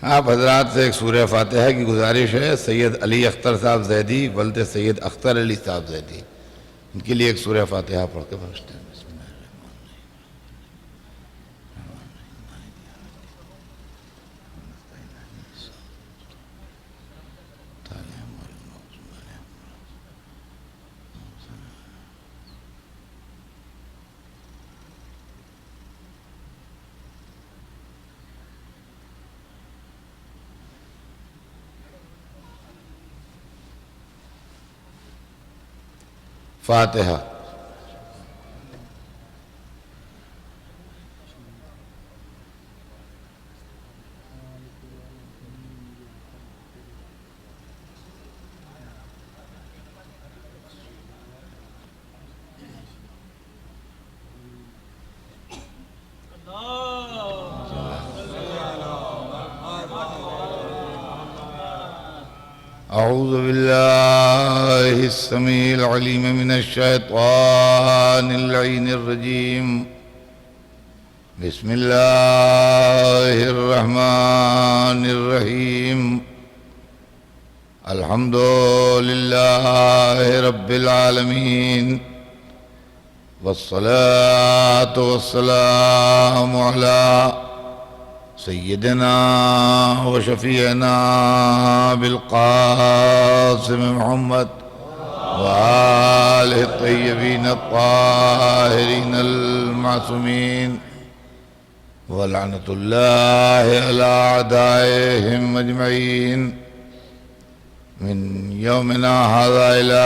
آپ حضرات سے ایک سورہ فاتحہ کی گزارش ہے. سید علی اختر صاحب زیدی ولد سید اختر علی صاحب زیدی، ان کے لیے ایک سورہ فاتحہ پڑھ کے بخشتے ہیں. فاتحہ. أعوذ بالله السميع العليم من الشيطان اللعين الرجيم. بسم الله الرحمن الرحيم. الحمد لله رب العالمين، والصلاة والسلام على سيدنا وشفيعنا بالقاسم محمد وآله الطيبين الطاهرين المعصومين، ولعنة الله على أعدائهم أجمعين من يومنا هذا إلى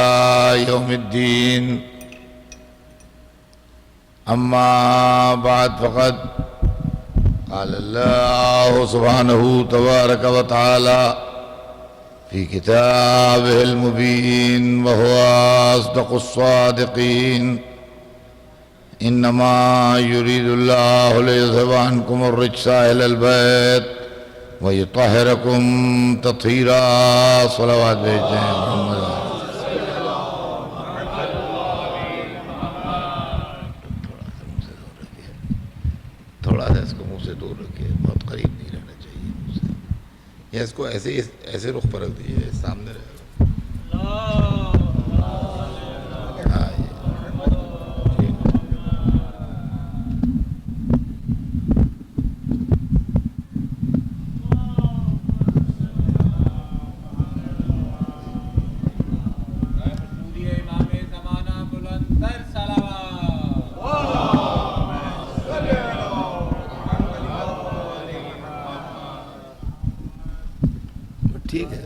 يوم الدين. أما بعد، فقد قال الله سبحانه تبارك وتعالى في كتابه المبين وهو أصدق الصادقين: إنما يريد الله ليذهب عنكم الرجس أهل البيت ويطهركم تطهيرا. صلوات بھیجتے ہیں محمد. تھوڑا سا اس کو منہ سے دور رکھیے، بہت قریب نہیں رہنا چاہیے مجھ سے. یا اس کو ایسے رخ پر رکھ دیجیے، سامنے رہے گا. ٹھیک ہے.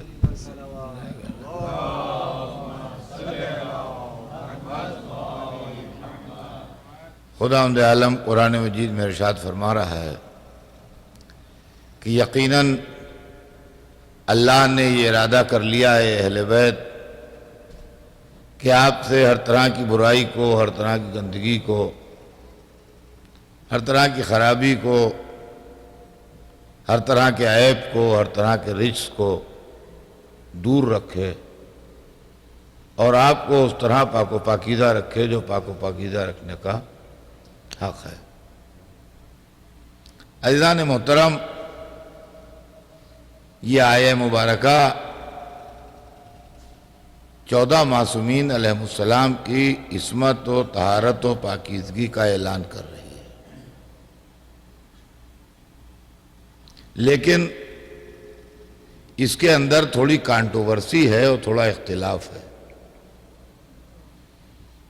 خداوند عالم قرآن مجید میں ارشاد فرما رہا ہے کہ یقیناً اللہ نے یہ ارادہ کر لیا ہے اہل بیت کہ آپ سے ہر طرح کی برائی کو، ہر طرح کی گندگی کو، ہر طرح کی خرابی کو، ہر طرح کے عیب کو، ہر طرح کے رجس کو دور رکھے اور آپ کو اس طرح پاک و پاکیزہ رکھے جو پاک و پاکیزہ رکھنے کا حق ہے. عزیزان محترم، یہ آیہ مبارکہ 14 معصومین علیہ السلام کی عصمت و طہارت و پاکیزگی کا اعلان کر رہی ہے. لیکن اس کے اندر تھوڑی کانٹروورسی ہے اور تھوڑا اختلاف ہے.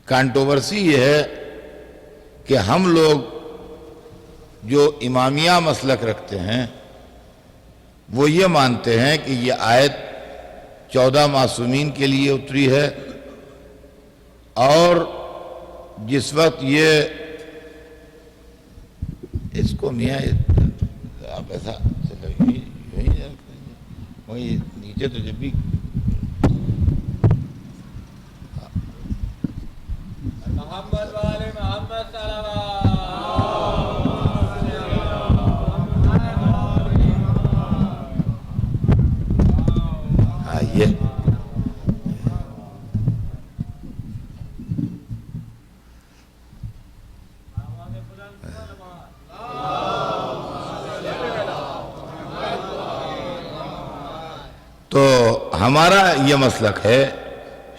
کانٹروورسی یہ ہے کہ ہم لوگ جو امامیہ مسلک رکھتے ہیں وہ یہ مانتے ہیں کہ یہ آیت 14 معصومین کے لیے اتری ہے، اور جس وقت یہ اس کو میاں آپ ایسا وہی نیچے تو جب بھی محمد والے محمد آئیے. ہمارا یہ مسلک ہے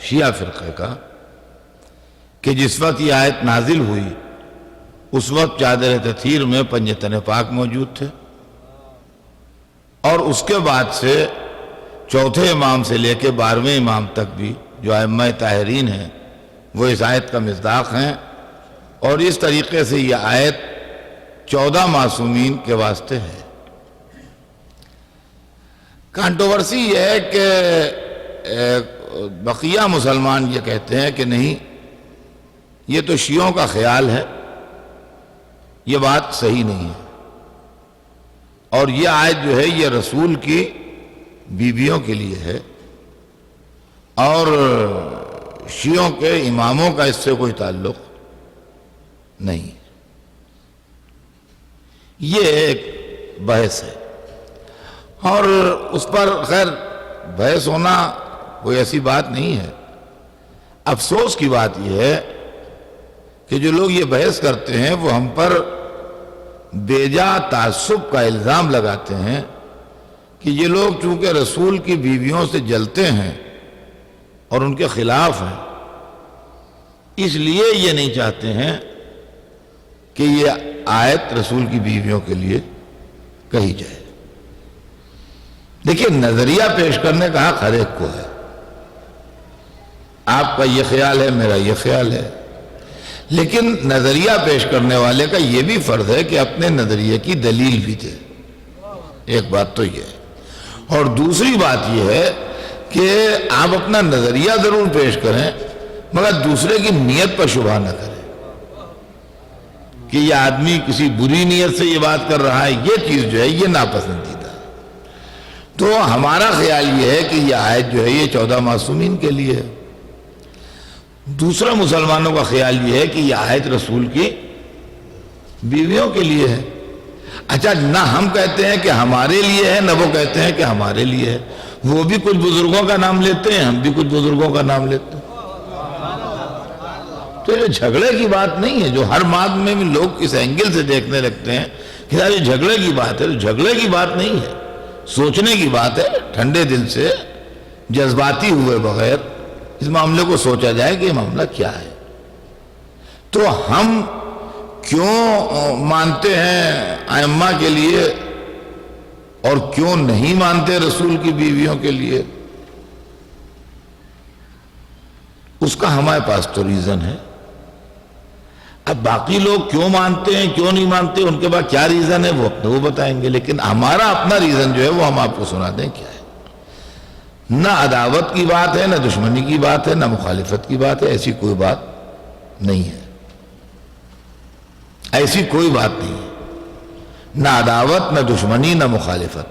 شیعہ فرقے کا کہ جس وقت یہ آیت نازل ہوئی اس وقت چادر تطہیر میں پنجتن پاک موجود تھے، اور اس کے بعد سے چوتھے امام سے لے کے 12ویں امام تک بھی جو ائمہ طاہرین ہیں وہ اس آیت کا مصداق ہیں، اور اس طریقے سے یہ آیت 14 معصومین کے واسطے ہے۔ کانٹروورسی یہ ہے کہ بقیہ مسلمان یہ کہتے ہیں کہ نہیں، یہ تو شیعوں کا خیال ہے، یہ بات صحیح نہیں ہے، اور یہ آیت جو ہے یہ رسول کی بیویوں کے لیے ہے، اور شیعوں کے اماموں کا اس سے کوئی تعلق نہیں۔ یہ ایک بحث ہے، اور اس پر خیر بحث ہونا کوئی ایسی بات نہیں ہے۔ افسوس کی بات یہ ہے کہ جو لوگ یہ بحث کرتے ہیں وہ ہم پر بیجا تعصب کا الزام لگاتے ہیں کہ یہ لوگ چونکہ رسول کی بیویوں سے جلتے ہیں اور ان کے خلاف ہیں، اس لیے یہ نہیں چاہتے ہیں کہ یہ آیت رسول کی بیویوں کے لیے کہی جائے۔ دیکھیے، نظریہ پیش کرنے کا حق ہر ایک کو ہے، آپ کا یہ خیال ہے، میرا یہ خیال ہے، لیکن نظریہ پیش کرنے والے کا یہ بھی فرض ہے کہ اپنے نظریے کی دلیل بھی دے۔ ایک بات تو یہ ہے، اور دوسری بات یہ ہے کہ آپ اپنا نظریہ ضرور پیش کریں مگر دوسرے کی نیت پر شبہ نہ کریں کہ یہ آدمی کسی بری نیت سے یہ بات کر رہا ہے، یہ چیز جو ہے یہ ناپسندیدہ ہے۔ تو ہمارا خیال یہ ہے کہ یہ آیت جو ہے یہ 14 معصومین کے لیے ہے۔ دوسرا مسلمانوں کا خیال یہ ہے کہ یہ آیت رسول کی بیویوں کے لیے ہے۔ اچھا، نہ ہم کہتے ہیں کہ ہمارے لیے ہے، نہ وہ کہتے ہیں کہ ہمارے لیے ہے، وہ بھی کچھ بزرگوں کا نام لیتے ہیں، ہم بھی کچھ بزرگوں کا نام لیتے ہیں۔ تو یہ جھگڑے کی بات نہیں ہے، جو ہر بات میں بھی لوگ اس اینگل سے دیکھنے لگتے ہیں کہ یار یہ جھگڑے کی بات ہے، تو جھگڑے کی بات نہیں ہے، سوچنے کی بات ہے۔ ٹھنڈے دل سے جذباتی ہوئے بغیر اس معاملے کو سوچا جائے کہ یہ معاملہ کیا ہے۔ تو ہم کیوں مانتے ہیں ائمہ کے لیے اور کیوں نہیں مانتے رسول کی بیویوں کے لیے، اس کا ہمارے پاس تو ریزن ہے۔ اب باقی لوگ کیوں مانتے ہیں کیوں نہیں مانتے، ان کے بعد کیا ریزن ہے وہ بتائیں گے، لیکن ہمارا اپنا ریزن جو ہے وہ ہم آپ کو سنا دیں کیا ہے۔ نہ عداوت کی بات ہے، نہ دشمنی کی بات ہے، نہ مخالفت کی بات ہے، ایسی کوئی بات نہیں ہے، ایسی کوئی بات نہیں ہے، نہ عداوت، نہ دشمنی، نہ مخالفت۔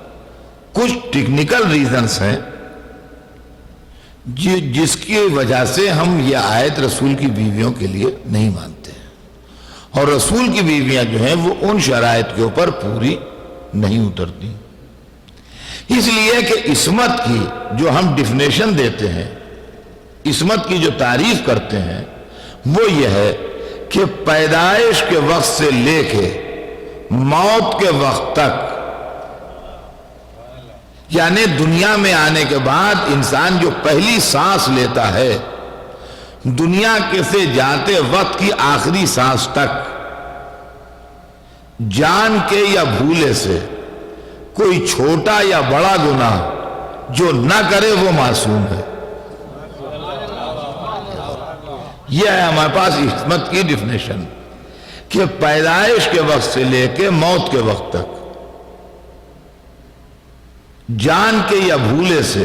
کچھ ٹیکنیکل ریزنز ہیں جس کی وجہ سے ہم یہ آیت رسول کی بیویوں کے لیے نہیں مانتے ہیں، اور رسول کی بیویاں جو ہیں وہ ان شرائط کے اوپر پوری نہیں اترتی۔ اس لیے کہ عصمت کی جو ہم ڈیفینیشن دیتے ہیں، عصمت کی جو تعریف کرتے ہیں، وہ یہ ہے کہ پیدائش کے وقت سے لے کے موت کے وقت تک، یعنی دنیا میں آنے کے بعد انسان جو پہلی سانس لیتا ہے، دنیا کے سے جاتے وقت کی آخری سانس تک، جان کے یا بھولے سے کوئی چھوٹا یا بڑا گناہ جو نہ کرے وہ معصوم ہے۔ یہ ہے ہمارے پاس عصمت کی ڈیفینیشن کہ پیدائش کے وقت سے لے کے موت کے وقت تک جان کے یا بھولے سے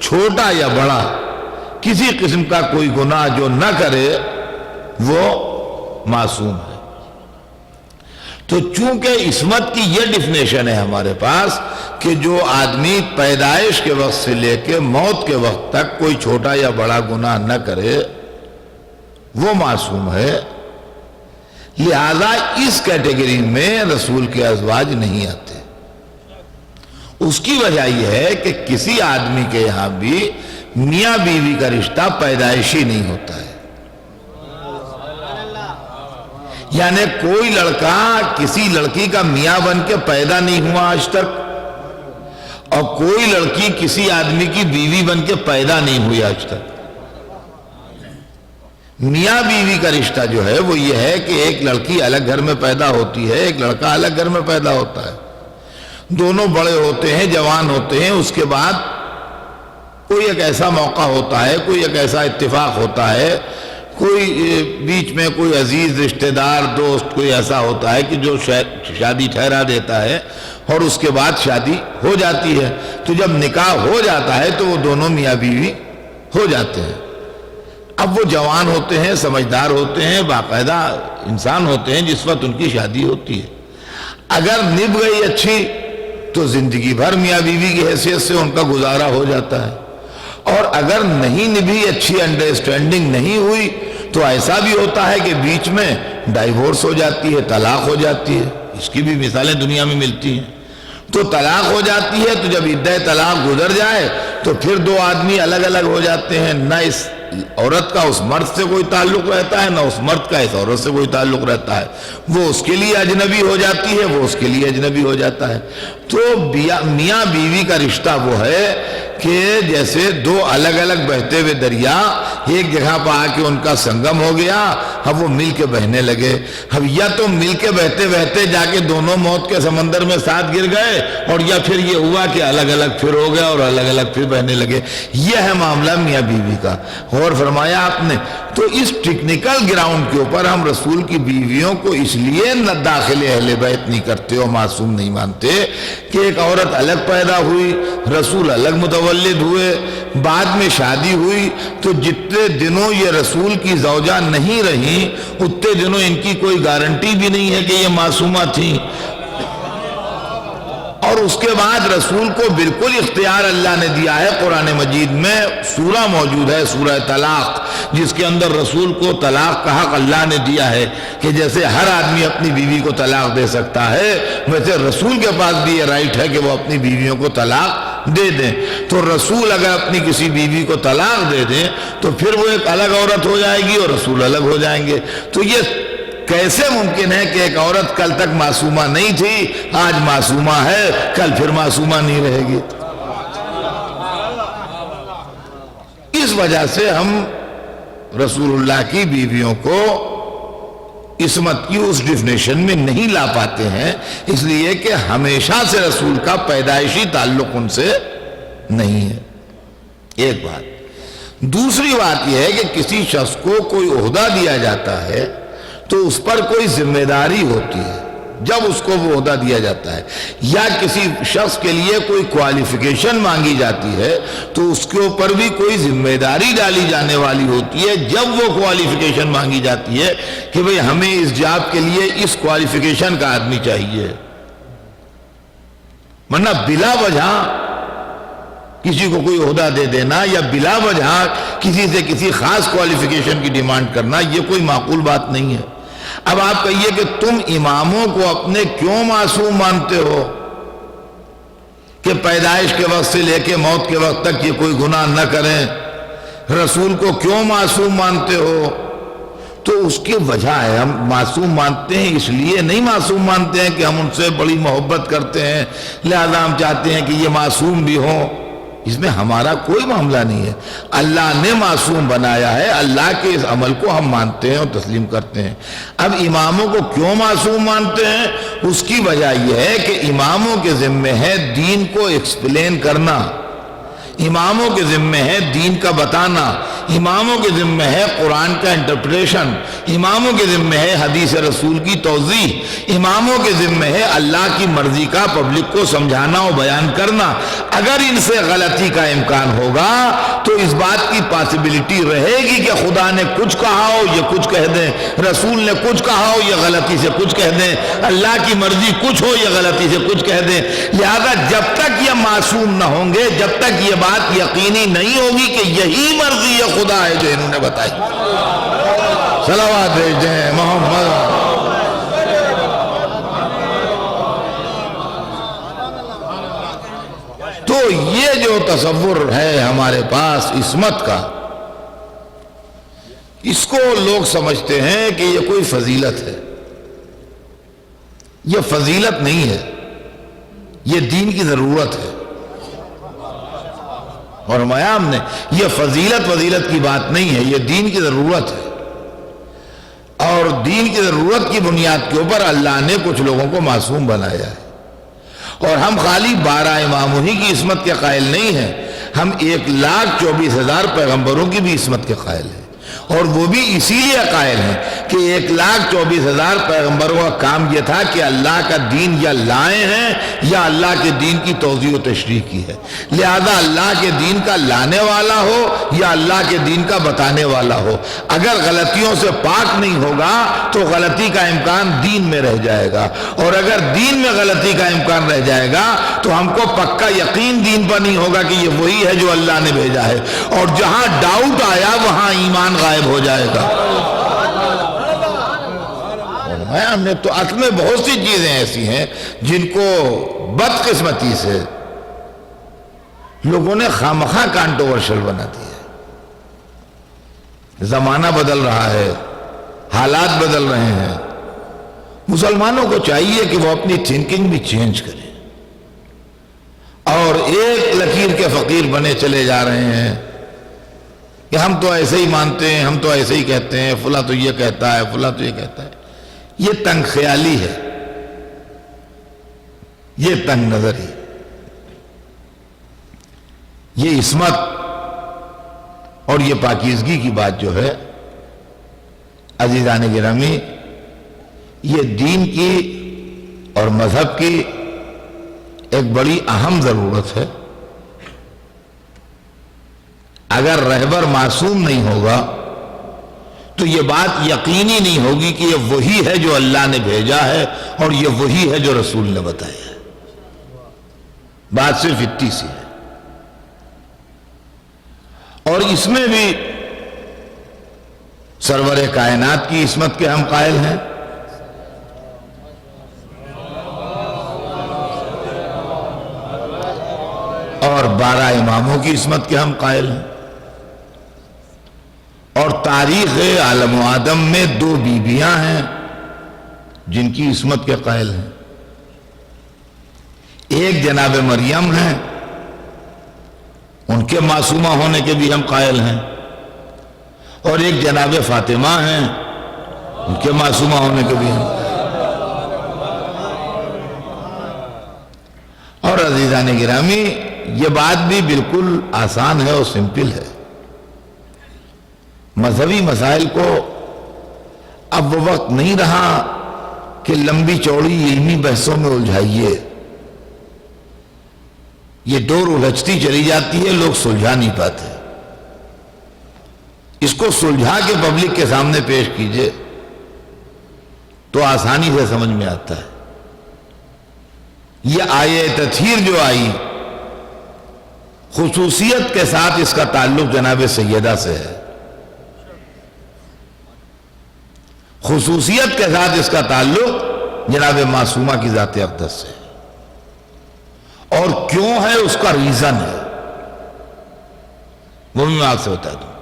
چھوٹا یا بڑا کسی قسم کا کوئی گناہ جو نہ کرے وہ معصوم ہے۔ تو چونکہ عصمت کی یہ ڈیفینیشن ہے ہمارے پاس کہ جو آدمی پیدائش کے وقت سے لے کے موت کے وقت تک کوئی چھوٹا یا بڑا گناہ نہ کرے وہ معصوم ہے، لہذا اس کیٹیگری میں رسول کے ازواج نہیں آتے۔ اس کی وجہ یہ ہے کہ کسی آدمی کے یہاں بھی میاں بیوی کا رشتہ پیدائشی نہیں ہوتا ہے، یعنی کوئی لڑکا کسی لڑکی کا میاں بن کے پیدا نہیں ہوا آج تک، اور کوئی لڑکی کسی آدمی کی بیوی بن کے پیدا نہیں ہوئی آج تک۔ میاں بیوی کا رشتہ جو ہے وہ یہ ہے کہ ایک لڑکی الگ گھر میں پیدا ہوتی ہے، ایک لڑکا الگ گھر میں پیدا ہوتا ہے، دونوں بڑے ہوتے ہیں، جوان ہوتے ہیں، اس کے بعد کوئی ایک ایسا موقع ہوتا ہے، کوئی ایک ایسا اتفاق ہوتا ہے، کوئی بیچ میں کوئی عزیز رشتہ دار دوست کوئی ایسا ہوتا ہے کہ جو شادی ٹھہرا دیتا ہے اور اس کے بعد شادی ہو جاتی ہے۔ تو جب نکاح ہو جاتا ہے تو وہ دونوں میاں بیوی ہو جاتے ہیں۔ اب وہ جوان ہوتے ہیں، سمجھدار ہوتے ہیں، باقاعدہ انسان ہوتے ہیں جس وقت ان کی شادی ہوتی ہے۔ اگر نبھ گئی اچھی تو زندگی بھر میاں بیوی کی حیثیت سے ان کا گزارا ہو جاتا ہے، اور اگر نہیں نبھی، اچھی انڈرسٹینڈنگ نہیں ہوئی تو ایسا بھی ہوتا ہے کہ بیچ میں ڈائیورس ہو جاتی ہے، طلاق ہو جاتی ہے۔ اس کی بھی مثالیں دنیا میں ملتی ہیں۔ تو طلاق ہو جاتی ہے، تو جب عدہ طلاق گزر جائے تو پھر دو آدمی الگ الگ ہو جاتے ہیں، نہ اس عورت کا اس مرد سے کوئی تعلق رہتا ہے، نہ اس مرد کا اس عورت سے کوئی تعلق رہتا ہے۔ وہ اس کے لیے اجنبی ہو جاتی ہے، وہ اس کے لیے اجنبی ہو جاتا ہے۔ تو میاں بیوی کا رشتہ وہ ہے کہ جیسے دو الگ الگ بہتے ہوئے دریا ایک جگہ پر آ کے ان کا سنگم ہو گیا، اب وہ مل کے بہنے لگے۔ اب یا تو مل کے بہتے بہتے جا کے دونوں موت کے سمندر میں ساتھ گر گئے، اور یا پھر یہ ہوا کہ الگ الگ پھر ہو گیا اور الگ الگ پھر بہنے لگے۔ یہ ہے معاملہ میاں بیوی کا۔ اور فرمایا آپ نے تو اس ٹیکنیکل گراؤنڈ کے اوپر ہم رسول کی بیویوں کو اس لیے نہ داخل اہل بیت نہیں کرتے اور معصوم نہیں مانتے کہ ایک عورت الگ پیدا ہوئی، رسول الگ متولد ہوئے، بعد میں شادی ہوئی، تو جتنے دنوں یہ رسول کی زوجہ نہیں رہیں اتنے دنوں ان کی کوئی گارنٹی بھی نہیں ہے کہ یہ معصومہ تھیں۔ اور اس کے بعد رسول کو بالکل اختیار اللہ نے دیا ہے۔ قرآن مجید میں سورہ موجود ہے، سورہ طلاق، جس کے اندر رسول کو طلاق کا حق اللہ نے دیا ہے کہ جیسے ہر آدمی اپنی بیوی کو طلاق دے سکتا ہے، ویسے رسول کے پاس بھی یہ رائٹ ہے کہ وہ اپنی بیویوں کو طلاق دے دیں۔ تو رسول اگر اپنی کسی بیوی کو طلاق دے دیں تو پھر وہ ایک الگ عورت ہو جائے گی اور رسول الگ ہو جائیں گے۔ تو یہ کیسے ممکن ہے کہ ایک عورت کل تک معصومہ نہیں تھی، آج معصومہ ہے، کل پھر معصومہ نہیں رہے گی؟ اس وجہ سے ہم رسول اللہ کی بیویوں کو عصمت کی اس ڈیفینیشن میں نہیں لا پاتے ہیں، اس لیے کہ ہمیشہ سے رسول کا پیدائشی تعلق ان سے نہیں ہے۔ ایک بات۔ دوسری بات یہ ہے کہ کسی شخص کو کوئی عہدہ دیا جاتا ہے تو اس پر کوئی ذمہ داری ہوتی ہے جب اس کو وہ عہدہ دیا جاتا ہے، یا کسی شخص کے لیے کوئی کوالیفیکیشن مانگی جاتی ہے تو اس کے اوپر بھی کوئی ذمہ داری ڈالی جانے والی ہوتی ہے جب وہ کوالیفیکیشن مانگی جاتی ہے کہ بھئی ہمیں اس جاب کے لیے اس کوالیفیکیشن کا آدمی چاہیے۔ ورنہ بلا وجہ کسی کو کوئی عہدہ دے دینا یا بلا وجہ کسی سے کسی خاص کوالیفیکیشن کی ڈیمانڈ کرنا یہ کوئی معقول بات نہیں ہے۔ اب آپ کہیے کہ تم اماموں کو اپنے کیوں معصوم مانتے ہو کہ پیدائش کے وقت سے لے کے موت کے وقت تک یہ کوئی گناہ نہ کریں؟ رسول کو کیوں معصوم مانتے ہو؟ تو اس کی وجہ ہے، ہم معصوم مانتے ہیں اس لیے نہیں معصوم مانتے ہیں کہ ہم ان سے بڑی محبت کرتے ہیں لہذا ہم چاہتے ہیں کہ یہ معصوم بھی ہوں۔ اس میں ہمارا کوئی معاملہ نہیں ہے۔ اللہ نے معصوم بنایا ہے، اللہ کے اس عمل کو ہم مانتے ہیں اور تسلیم کرتے ہیں۔ اب اماموں کو کیوں معصوم مانتے ہیں؟ اس کی وجہ یہ ہے کہ اماموں کے ذمہ ہے دین کو ایکسپلین کرنا، اماموں کے ذمہ ہے دین کا بتانا، اماموں کے ذمہ ہے قرآن کا انٹرپریشن، اماموں کے ذمہ ہے حدیث رسول کی توضیح، اماموں کے ذمہ ہے اللہ کی مرضی کا پبلک کو سمجھانا اور بیان کرنا۔ اگر ان سے غلطی کا امکان ہوگا تو اس بات کی پاسبلٹی رہے گی کہ خدا نے کچھ کہا ہو یہ کچھ کہہ دیں، رسول نے کچھ کہا ہو یہ غلطی سے کچھ کہہ دیں، اللہ کی مرضی کچھ ہو یہ غلطی سے کچھ کہہ دیں۔ لہذا جب تک یہ معصوم نہ ہوں گے، جب تک یہ بات یقینی نہیں ہوگی کہ یہی مرضی ہے خدا ہے جو انہوں نے بتائی۔ صلوات بھیجیں محمد۔ تو یہ جو تصور ہے ہمارے پاس عصمت کا، اس کو لوگ سمجھتے ہیں کہ یہ کوئی فضیلت ہے۔ یہ فضیلت نہیں ہے، یہ دین کی ضرورت ہے۔ فرمایا ہم نے یہ فضیلت کی بات نہیں ہے، یہ دین کی ضرورت ہے، اور دین کی ضرورت کی بنیاد کے اوپر اللہ نے کچھ لوگوں کو معصوم بنایا ہے۔ اور ہم خالی 12 اماموں ہی کی عصمت کے قائل نہیں ہیں، ہم 1,24,000 پیغمبروں کی بھی عصمت کے قائل ہیں، اور وہ بھی اسی لیے قائل ہیں کہ 1,24,000 پیغمبروں کا کام یہ تھا کہ اللہ کا دین یا لائے ہیں یا اللہ کے دین کی توضیح و تشریح کی ہے، لہذا اللہ کے دین کا لانے والا ہو یا اللہ کے دین کا بتانے والا ہو، اگر غلطیوں سے پاک نہیں ہوگا تو غلطی کا امکان دین میں رہ جائے گا، اور اگر دین میں غلطی کا امکان رہ جائے گا تو ہم کو پکا یقین دین پر نہیں ہوگا کہ یہ وہی ہے جو اللہ نے بھیجا ہے، اور جہاں ڈاؤٹ آیا وہاں ایمان غائب ہو جائے گا۔ ہم نے تو اصل میں بہت سی چیزیں ایسی ہیں جن کو بدقسمتی سے لوگوں نے خامخواہ کانٹروورشل بنا دیا ہے۔ زمانہ بدل رہا ہے، حالات بدل رہے ہیں، مسلمانوں کو چاہیے کہ وہ اپنی تھنکنگ بھی چینج کریں، اور ایک لکیر کے فقیر بنے چلے جا رہے ہیں کہ ہم تو ایسے ہی مانتے ہیں، ہم تو ایسے ہی کہتے ہیں، فلاں تو یہ کہتا ہے، فلاں تو یہ کہتا ہے۔ یہ تنگ خیالی ہے، یہ تنگ نظری، یہ عصمت اور یہ پاکیزگی کی بات جو ہے عزیزان گرامی، یہ دین کی اور مذہب کی ایک بڑی اہم ضرورت ہے۔ اگر رہبر معصوم نہیں ہوگا تو یہ بات یقینی نہیں ہوگی کہ یہ وہی ہے جو اللہ نے بھیجا ہے اور یہ وہی ہے جو رسول نے بتایا ہے۔ بات صرف اتنی سی ہے، اور اس میں بھی سرور کائنات کی عصمت کے ہم قائل ہیں، اور 12 اماموں کی عصمت کے ہم قائل ہیں، اور تاریخ عالم و آدم میں 2 بیویاں ہیں جن کی عصمت کے قائل ہیں، ایک جناب مریم ہیں، ان کے معصومہ ہونے کے بھی ہم قائل ہیں، اور ایک جناب فاطمہ ہیں، ان کے معصومہ ہونے کے بھی ہم۔ اور عزیزان گرامی، یہ بات بھی بالکل آسان ہے اور سمپل ہے۔ مذہبی مسائل کو اب وہ وقت نہیں رہا کہ لمبی چوڑی علمی بحثوں میں الجھائیے، یہ ڈور الجھتی چلی جاتی ہے، لوگ سلجھا نہیں پاتے۔ اس کو سلجھا کے پبلک کے سامنے پیش کیجئے تو آسانی سے سمجھ میں آتا ہے۔ یہ آیہ تطہیر جو آئی، خصوصیت کے ساتھ اس کا تعلق جناب سیدہ سے ہے، خصوصیت کے ساتھ اس کا تعلق جناب معصومہ کی ذات اقدس سے، اور کیوں ہے اس کا ریزن ہے، وہ بھی میں آپ سے بتا دوں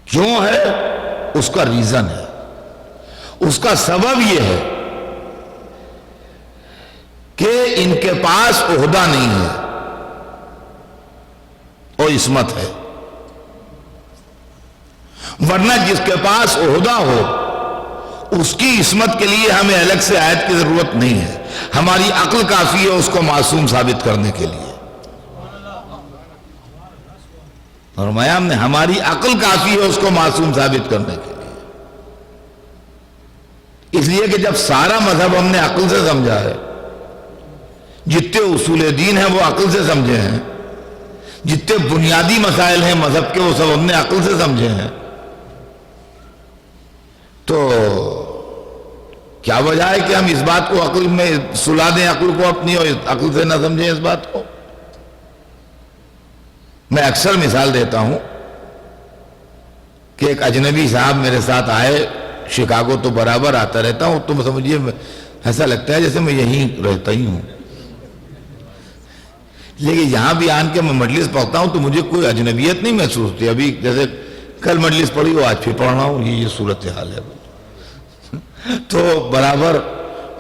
کیوں ہے، اس کا ریزن ہے، اس کا سبب یہ ہے کہ ان کے پاس عہدہ نہیں ہے اور عصمت ہے، ورنہ جس کے پاس عہدہ ہو اس کی عصمت کے لیے ہمیں الگ سے آیت کی ضرورت نہیں ہے، ہماری عقل کافی ہے اس کو معصوم ثابت کرنے کے لیے۔ فرمایا ہم نے ہماری عقل کافی ہے اس کو معصوم ثابت کرنے کے لیے، اس لیے کہ جب سارا مذہب ہم نے عقل سے سمجھا ہے، جتنے اصول دین ہیں وہ عقل سے سمجھے ہیں، جتنے بنیادی مسائل ہیں مذہب کے وہ سب ہم نے عقل سے سمجھے ہیں، تو کیا وجہ ہے کہ ہم اس بات کو عقل میں سلا دیں، عقل کو اپنی، اور عقل سے نہ سمجھیں اس بات کو؟ میں اکثر مثال دیتا ہوں کہ ایک اجنبی صاحب میرے ساتھ آئے، شکاگو تو برابر آتا رہتا ہوں، تو سمجھیے ایسا لگتا ہے جیسے میں یہیں رہتا ہی ہوں، لیکن یہاں بھی آن کے میں مجلس پڑھتا ہوں تو مجھے کوئی اجنبیت نہیں محسوس ہوتی۔ ابھی جیسے کل مجلس پڑھی ہو، آج پھر پڑھ رہا ہوں، یہ صورتحال ہے۔ تو برابر،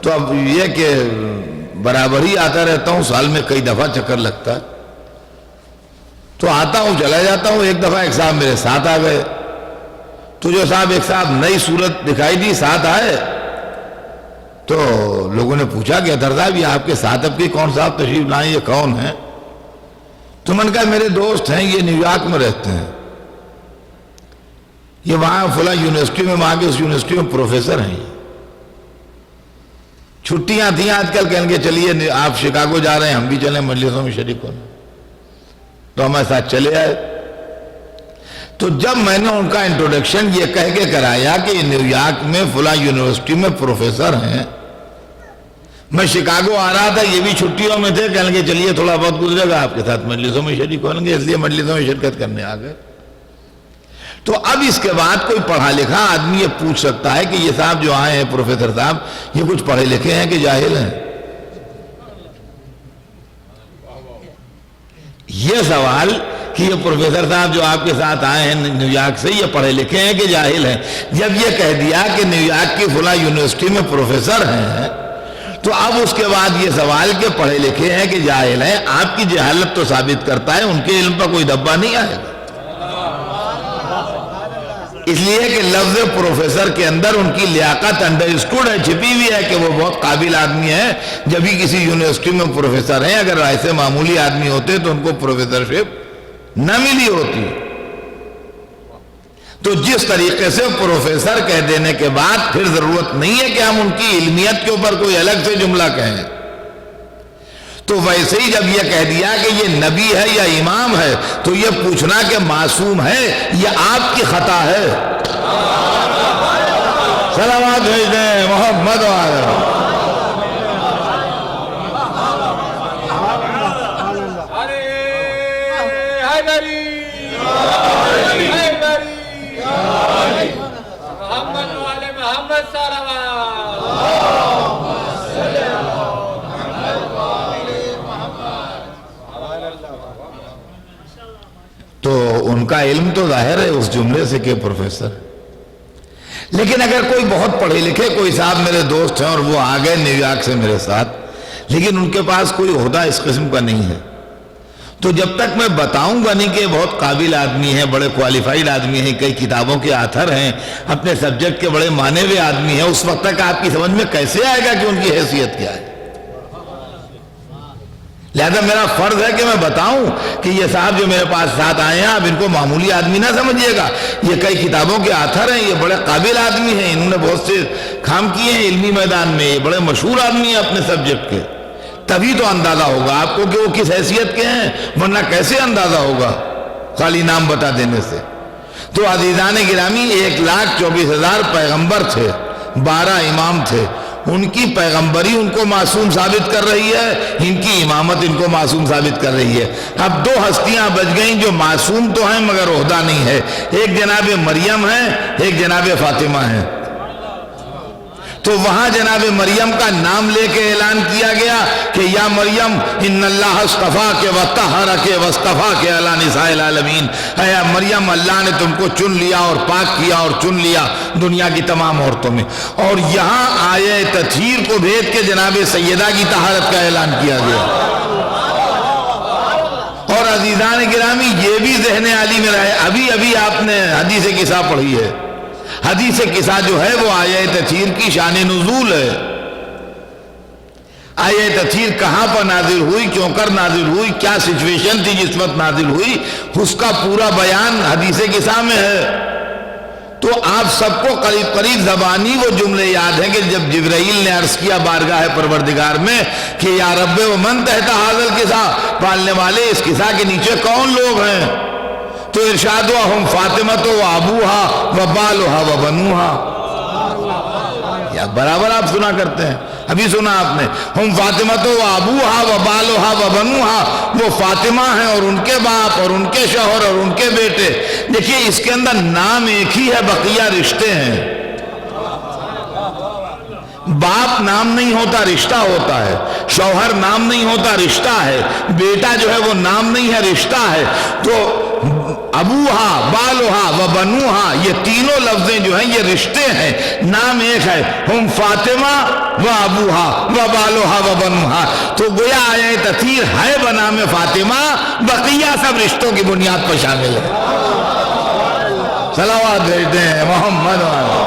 تو اب یہ کہ برابر ہی آتا رہتا ہوں، سال میں کئی دفعہ چکر لگتا ہے، تو آتا ہوں چلا جاتا ہوں. ایک دفعہ ایک صاحب میرے ساتھ آ گئے, تو جو صاحب ایک صاحب نئی صورت دکھائی دی ساتھ آئے, تو لوگوں نے پوچھا کہ اطہر صاحب یہ آپ کے ساتھ اب کی کون صاحب تشریف لائیں, یہ کون ہیں؟ تو میں نے کہا میرے دوست ہیں, یہ نیو یارک میں رہتے ہیں, یہ وہاں فلاں یونیورسٹی میں, وہاں کے اس یونیورسٹی میں پروفیسر ہیں. چھٹیاں تھیں آج کل, کہیں گے چلیے آپ شکاگو جا رہے ہیں, ہم بھی چلیں مجلسوں میں شریک ہونے. تو ہمارے ساتھ چلے آئے. تو جب میں نے ان کا انٹروڈکشن یہ کہہ کے کرایا کہ یہ نیو یارک میں فلاں یونیورسٹی میں پروفیسر ہیں, میں شکاگو آ رہا تھا, یہ بھی چھٹیوں میں تھے, کہیں گے چلیے تھوڑا بہت گزرے گا آپ کے ساتھ مجلسوں میں شریک ہوں گے, اس لیے مجلسوں میں شرکت کرنے آ گئے. تو اب اس کے بعد کوئی پڑھا لکھا آدمی یہ پوچھ سکتا ہے کہ یہ صاحب جو آئے ہیں پروفیسر صاحب, یہ کچھ پڑھے لکھے ہیں کہ جاہل ہیں؟ یہ سوال کہ یہ پروفیسر صاحب جو آپ کے ساتھ آئے ہیں نیو یارک سے, یہ پڑھے لکھے ہیں کہ جاہل ہیں؟ جب یہ کہہ دیا کہ نیو یارک کی فلاں یونیورسٹی میں پروفیسر ہیں, تو اب اس کے بعد یہ سوال کہ پڑھے لکھے ہیں کہ جاہل ہیں, آپ کی جہالت تو ثابت کرتا ہے ان کے علم پر کوئی دھبا نہیں آئے گا. اس لیے کہ لفظ پروفیسر کے اندر ان کی لیاقت انڈرسٹوڈ ہے, چھپی ہوئی ہے کہ وہ بہت قابل آدمی ہے. جب ہی کسی یونیورسٹی میں پروفیسر ہیں, اگر ایسے معمولی آدمی ہوتے تو ان کو پروفیسرشپ نہ ملی ہوتی. تو جس طریقے سے پروفیسر کہہ دینے کے بعد پھر ضرورت نہیں ہے کہ ہم ان کی علمیت کے اوپر کوئی الگ سے جملہ کہیں. تو ویسے ہی جب یہ کہہ دیا کہ یہ نبی ہے یا امام ہے, تو یہ پوچھنا کہ معصوم ہے یہ آپ کی خطا ہے. صلوات بھیج دیں محمد والے. تو ان کا علم تو ظاہر ہے اس جملے سے کہ پروفیسر. لیکن اگر کوئی بہت پڑھے لکھے کوئی صاحب میرے دوست ہیں اور وہ آ گئے نیو یارک سے میرے ساتھ, لیکن ان کے پاس کوئی عہدہ اس قسم کا نہیں ہے, تو جب تک میں بتاؤں گا نہیں کہ بہت قابل آدمی ہیں, بڑے کوالیفائیڈ آدمی ہیں, کئی کتابوں کے آتھر ہیں, اپنے سبجیکٹ کے بڑے مانے ہوئے آدمی ہیں, اس وقت تک آپ کی سمجھ میں کیسے آئے گا کہ ان کی حیثیت کیا ہے؟ لہذا میرا فرض ہے کہ میں بتاؤں کہ یہ صاحب جو میرے پاس ساتھ آئے ہیں, آپ ان کو معمولی آدمی نہ سمجھیے گا, یہ کئی کتابوں کے آتھر ہیں, یہ بڑے قابل آدمی ہیں, انہوں نے بہت سے کام کیے ہیں علمی میدان میں, یہ بڑے مشہور آدمی ہیں اپنے سبجیکٹ کے. تبھی تو اندازہ ہوگا آپ کو کہ وہ کس حیثیت کے ہیں, ورنہ کیسے اندازہ ہوگا خالی نام بتا دینے سے. تو عزیزان گرامی 1,24,000 پیغمبر تھے, 12 امام تھے, ان کی پیغمبری ان کو معصوم ثابت کر رہی ہے, ان کی امامت ان کو معصوم ثابت کر رہی ہے. اب 2 ہستیاں بچ گئیں جو معصوم تو ہیں مگر عہدہ نہیں ہے, ایک جناب مریم ہے, ایک جناب فاطمہ ہے. تو وہاں جناب مریم کا نام لے کے اعلان کیا گیا کہ یا مریم ان اللہ اصطفاک وطہرک واصطفاک علی نساء العالمین, اے مریم اللہ نے تم کو چن لیا اور پاک کیا اور چن لیا دنیا کی تمام عورتوں میں. اور یہاں آیہ تطہیر کو بھیج کے جناب سیدہ کی طہارت کا اعلان کیا گیا. اور عزیزان گرامی یہ بھی ذہن عالی میں رہے, ابھی آپ نے حدیث قصہ پڑھی ہے, حدیث قصہ جو ہے وہ آیہ تطہیر کی شان نزول ہے. آیہ تطہیر کہاں پر نازل ہوئی, کیوں کر نازل ہوئی, کیا سچویشن تھی جس وقت نازل ہوئی, اس کا پورا بیان حدیث قصہ میں ہے. تو آپ سب کو قریب قریب زبانی وہ جملے یاد ہیں کہ جب جبرائیل نے عرض کیا بارگاہ پروردگار میں کہ یا رب و من تحت ھذا القصہ, پالنے والے اس قصہ کے نیچے کون لوگ ہیں؟ تو ارشاد ہوا ہم فاطمہ و ابوہا و بالہا و بنوہا. یا برابر آپ سنا کرتے ہیں, ابھی سنا آپ نے, ہم فاطمہ و ابوہا و بالہا و بنوہا, وہ فاطمہ ہیں اور ان کے باپ اور ان کے شوہر اور ان کے بیٹے. دیکھیے اس کے اندر نام ایک ہی ہے, بقیہ رشتے ہیں. باپ نام نہیں ہوتا رشتہ ہوتا ہے, شوہر نام نہیں ہوتا رشتہ ہے, بیٹا جو ہے وہ نام نہیں ہے رشتہ ہے. تو ابوہا بالوہا و بنوہا، یہ تینوں لفظیں جو ہیں یہ رشتے ہیں، نام ایک ہے، ہم فاطمہ و ابوہا و بالوہا و بنوہا. تو گویا آیہ تطہیر ہے بنام فاطمہ، بقیہ سب رشتوں کی بنیاد پر شامل ہے. صلوات بھیجتے ہیں محمد آیہ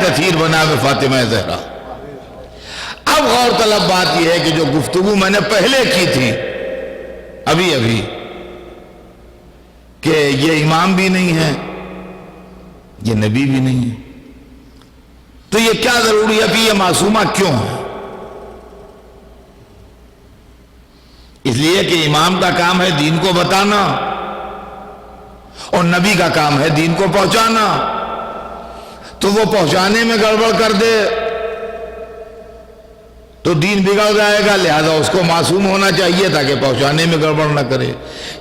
تطہیر بنام فاطمہ زہرا. اب غور طلب بات یہ ہے کہ جو گفتگو میں نے پہلے کی تھی ابھی کہ یہ امام بھی نہیں ہے، یہ نبی بھی نہیں ہے، تو یہ کیا ضروری ہے کہ یہ معصومہ کیوں ہے؟ اس لیے کہ امام کا کام ہے دین کو بتانا اور نبی کا کام ہے دین کو پہنچانا. تو وہ پہنچانے میں گڑبڑ کر دے تو دین بگڑ جائے گا، لہذا اس کو معصوم ہونا چاہیے تاکہ پہنچانے میں گڑبڑ نہ کرے.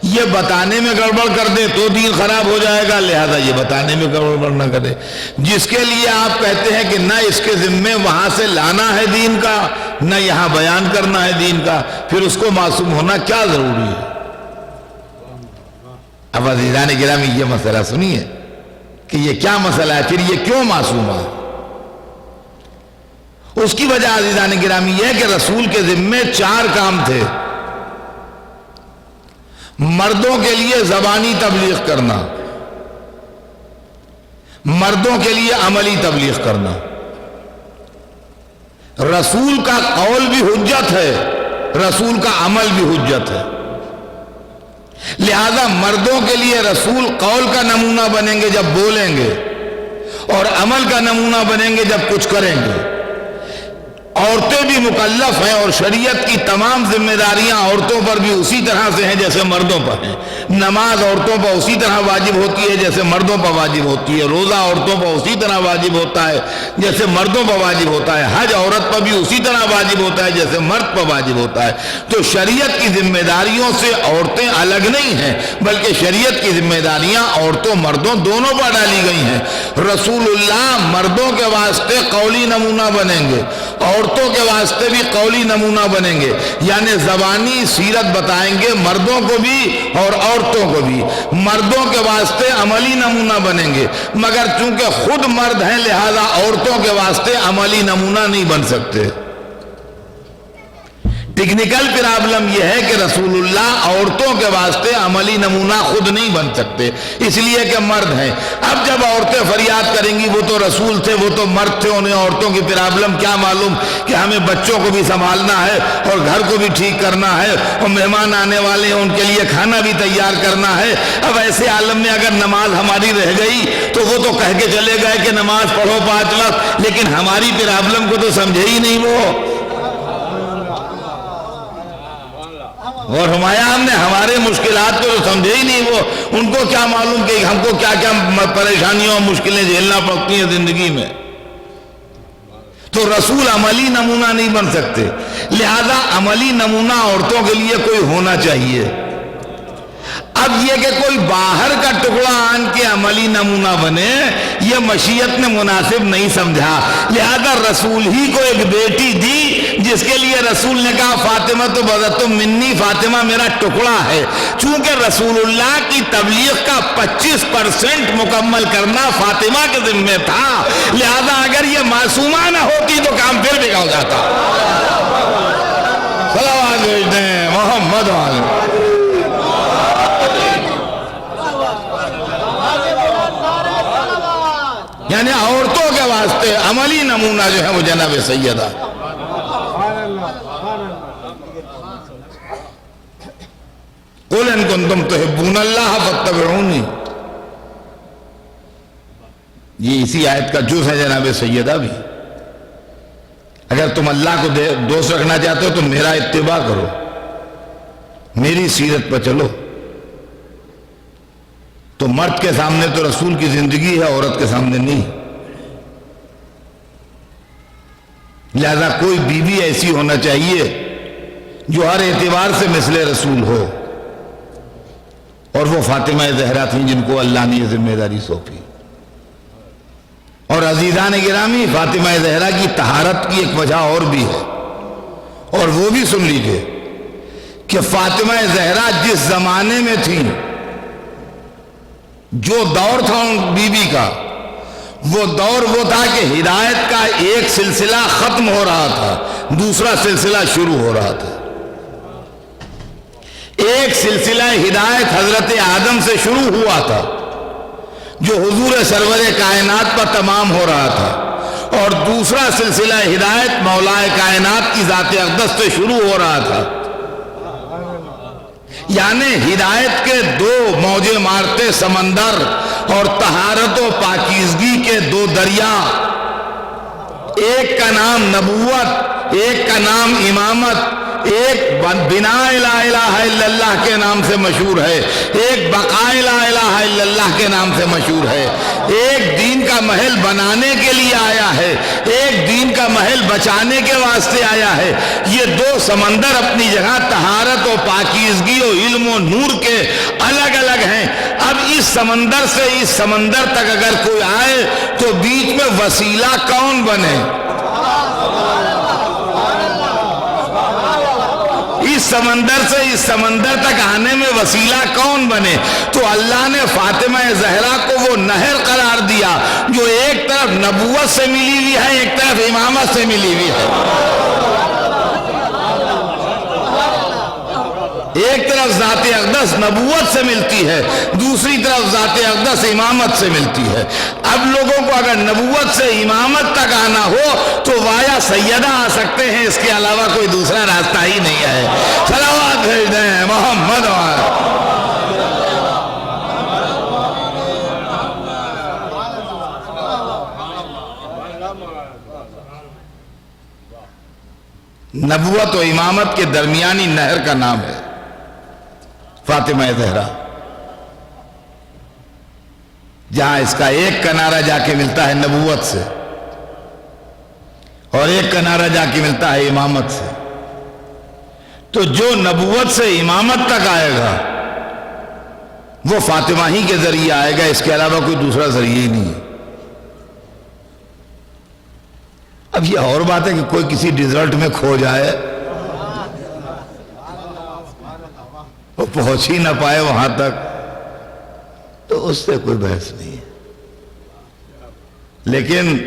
یہ بتانے میں گڑبڑ کر دے تو دین خراب ہو جائے گا، لہذا یہ بتانے میں گڑبڑ نہ کرے. جس کے لیے آپ کہتے ہیں کہ نہ اس کے ذمے وہاں سے لانا ہے دین کا، نہ یہاں بیان کرنا ہے دین کا، پھر اس کو معصوم ہونا کیا ضروری ہے؟ اب عزیزان گرامی یہ مسئلہ سنیے کہ یہ کیا مسئلہ ہے، پھر یہ کیوں معصوم ہے. اس کی وجہ عزیزان گرامی یہ ہے کہ رسول کے ذمے 4 کام تھے. مردوں کے لیے زبانی تبلیغ کرنا، مردوں کے لیے عملی تبلیغ کرنا. رسول کا قول بھی حجت ہے، رسول کا عمل بھی حجت ہے. لہذا مردوں کے لیے رسول قول کا نمونہ بنیں گے جب بولیں گے، اور عمل کا نمونہ بنیں گے جب کچھ کریں گے. عورتیں بھی مکلف ہیں اور شریعت کی تمام ذمہ داریاں عورتوں پر بھی اسی طرح سے ہیں جیسے مردوں پر ہیں. نماز عورتوں پر اسی طرح واجب ہوتی ہے جیسے مردوں پر واجب ہوتی ہے. روزہ عورتوں پر اسی طرح واجب ہوتا ہے جیسے مردوں پر واجب ہوتا ہے. حج عورت پر بھی اسی طرح واجب ہوتا ہے جیسے مرد پر واجب ہوتا ہے. تو شریعت کی ذمہ داریوں سے عورتیں الگ نہیں ہیں، بلکہ شریعت کی ذمہ داریاں عورتوں مردوں دونوں پر ڈالی گئی ہیں. رسول اللہ مردوں کے واسطے قولی نمونہ بنیں گے، عورتوں کے واسطے بھی قولی نمونہ بنیں گے، یعنی زبانی سیرت بتائیں گے مردوں کو بھی اور عورتوں کو بھی. مردوں کے واسطے عملی نمونہ بنیں گے، مگر چونکہ خود مرد ہیں لہذا عورتوں کے واسطے عملی نمونہ نہیں بن سکتے. ٹیکنیکل پرابلم یہ ہے کہ رسول اللہ عورتوں کے واسطے عملی نمونہ خود نہیں بن سکتے، اس لیے کہ مرد ہیں. اب جب عورتیں فریاد کریں گی وہ تو رسول تھے، وہ تو مرد تھے، انہیں عورتوں کی پرابلم کیا معلوم کہ ہمیں بچوں کو بھی سنبھالنا ہے اور گھر کو بھی ٹھیک کرنا ہے اور مہمان آنے والے ہیں ان کے لیے کھانا بھی تیار کرنا ہے. اب ایسے عالم میں اگر نماز ہماری رہ گئی تو وہ تو کہہ کے چلے گئے کہ نماز پڑھو 5 وقت، لیکن ہماری پرابلم کو تو سمجھے ہی نہیں وہ. اور ہم نے ہمارے مشکلات کو تو سمجھے ہی نہیں وہ. ان کو کیا معلوم کہ ہم کو کیا کیا پریشانیوں اور مشکلیں جھیلنا پڑتی ہیں زندگی میں. تو رسول عملی نمونہ نہیں بن سکتے، لہذا عملی نمونہ عورتوں کے لیے کوئی ہونا چاہیے. اب یہ کہ کوئی باہر کا ٹکڑا آن کے عملی نمونہ بنے یہ مشیت نے مناسب نہیں سمجھا، لہذا رسول ہی کو ایک بیٹی دی جس کے لیے رسول نے کہا فاطمہ تو بذت منی، فاطمہ میرا ٹکڑا ہے. چونکہ رسول اللہ کی تبلیغ کا 25% مکمل کرنا فاطمہ کے ذمہ تھا، لہذا اگر یہ معصومہ نہ ہوتی تو کام پھر بگڑ جاتا. صلوات بھیجتے ہیں محمد علیہ. یعنی عورتوں کے واسطے عملی نمونہ جو ہے وہ جناب سیدہ. قُلْ إِن كُنتُمْ تُحِبُّونَ اللَّهَ فَاتَّبِعُونِي، یہ اسی آیت کا جز ہے جناب سیدہ بھی. اگر تم اللہ کو دوست رکھنا چاہتے ہو تو میرا اتباع کرو، میری سیرت پر چلو. تو مرد کے سامنے تو رسول کی زندگی ہے، عورت کے سامنے نہیں. لہذا کوئی بیوی ایسی ہونا چاہیے جو ہر اعتبار سے مثل رسول ہو، اور وہ فاطمہ زہرا تھیں جن کو اللہ نے یہ ذمہ داری سونپی. اور عزیزان گرامی، فاطمہ زہرا کی طہارت کی ایک وجہ اور بھی ہے، اور وہ بھی سن لیجئے کہ فاطمہ زہرا جس زمانے میں تھی، جو دور تھا ان بی بی کا، وہ دور وہ تھا کہ ہدایت کا ایک سلسلہ ختم ہو رہا تھا، دوسرا سلسلہ شروع ہو رہا تھا۔ ایک سلسلہ ہدایت حضرت آدم سے شروع ہوا تھا جو حضور سرور کائنات پر تمام ہو رہا تھا، اور دوسرا سلسلہ ہدایت مولا کائنات کی ذات اقدس سے شروع ہو رہا تھا۔ یعنی ہدایت کے دو موجیں مارتے سمندر اور طہارت و پاکیزگی کے دو دریا، ایک کا نام نبوت، ایک کا نام امامت، ایک بنا لا الہ الا اللہ کے نام سے مشہور ہے، ایک بقاء لا الہ الا اللہ کے نام سے مشہور ہے، ایک دین کا محل بنانے کے لیے آیا ہے، ایک دین کا محل بچانے کے واسطے آیا ہے۔ یہ دو سمندر اپنی جگہ طہارت و پاکیزگی و علم و نور کے الگ الگ ہیں۔ اب اس سمندر سے اس سمندر تک اگر کوئی آئے تو بیچ میں وسیلہ کون بنے؟ اس سمندر سے اس سمندر تک آنے میں وسیلہ کون بنے؟ تو اللہ نے فاطمہ زہرا کو وہ نہر قرار دیا جو ایک طرف نبوت سے ملی ہوئی ہے، ایک طرف امامت سے ملی ہوئی ہے۔ ایک طرف ذات اقدس نبوت سے ملتی ہے، دوسری طرف ذات اقدس امامت سے ملتی ہے۔ اب لوگوں کو اگر نبوت سے امامت تک آنا ہو تو وایا سیدہ آ سکتے ہیں، اس کے علاوہ کوئی دوسرا راستہ ہی نہیں ہے۔ صلوات بھیج دیں محمد نبوت و امامت کے درمیانی نہر کا نام ہے فاطمہ زہرا، جہاں اس کا ایک کنارہ جا کے ملتا ہے نبوت سے اور ایک کنارہ جا کے ملتا ہے امامت سے۔ تو جو نبوت سے امامت تک آئے گا وہ فاطمہ ہی کے ذریعے آئے گا، اس کے علاوہ کوئی دوسرا ذریعہ ہی نہیں ہے۔ اب یہ اور بات ہے کہ کوئی کسی ڈیزرٹ میں کھو جائے، وہ پہنچ ہی نہ پائے وہاں تک، تو اس سے کوئی بحث نہیں ہے۔ لیکن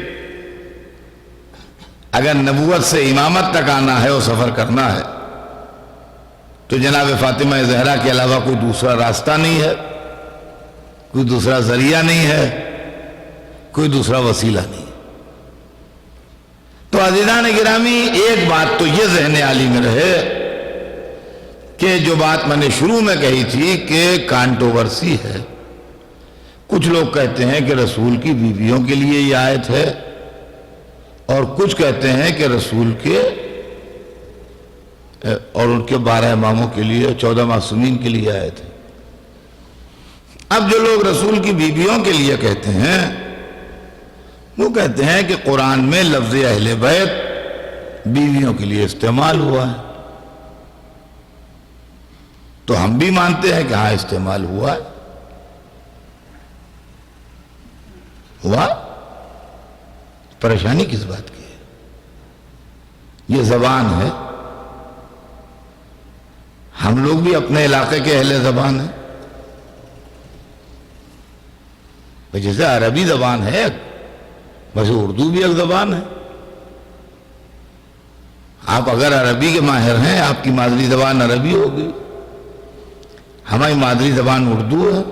اگر نبوت سے امامت تک آنا ہے اور سفر کرنا ہے تو جناب فاطمہ زہرا کے علاوہ کوئی دوسرا راستہ نہیں ہے، کوئی دوسرا ذریعہ نہیں ہے، کوئی دوسرا وسیلہ نہیں ہے۔ تو عزیزان گرامی، ایک بات تو یہ ذہن عالی میں رہے کہ جو بات میں نے شروع میں کہی تھی کہ کانٹروورسی ہے، کچھ لوگ کہتے ہیں کہ رسول کی بیویوں کے لیے یہ آیت ہے، اور کچھ کہتے ہیں کہ رسول کے اور ان کے 12 اماموں کے لیے، 14 معصومین کے لیے آیت ہے۔ اب جو لوگ رسول کی بیویوں کے لیے کہتے ہیں وہ کہتے ہیں کہ قرآن میں لفظ اہل بیت بیویوں کے لیے استعمال ہوا ہے، تو ہم بھی مانتے ہیں کہ ہاں استعمال ہوا ہے، ہوا۔ پریشانی کس بات کی ہے؟ یہ زبان ہے، ہم لوگ بھی اپنے علاقے کے اہل زبان ہیں، جیسے عربی زبان ہے ویسے اردو بھی ایک زبان ہے۔ آپ اگر عربی کے ماہر ہیں، آپ کی مادری زبان عربی ہوگی، ہماری مادری زبان اردو ہے،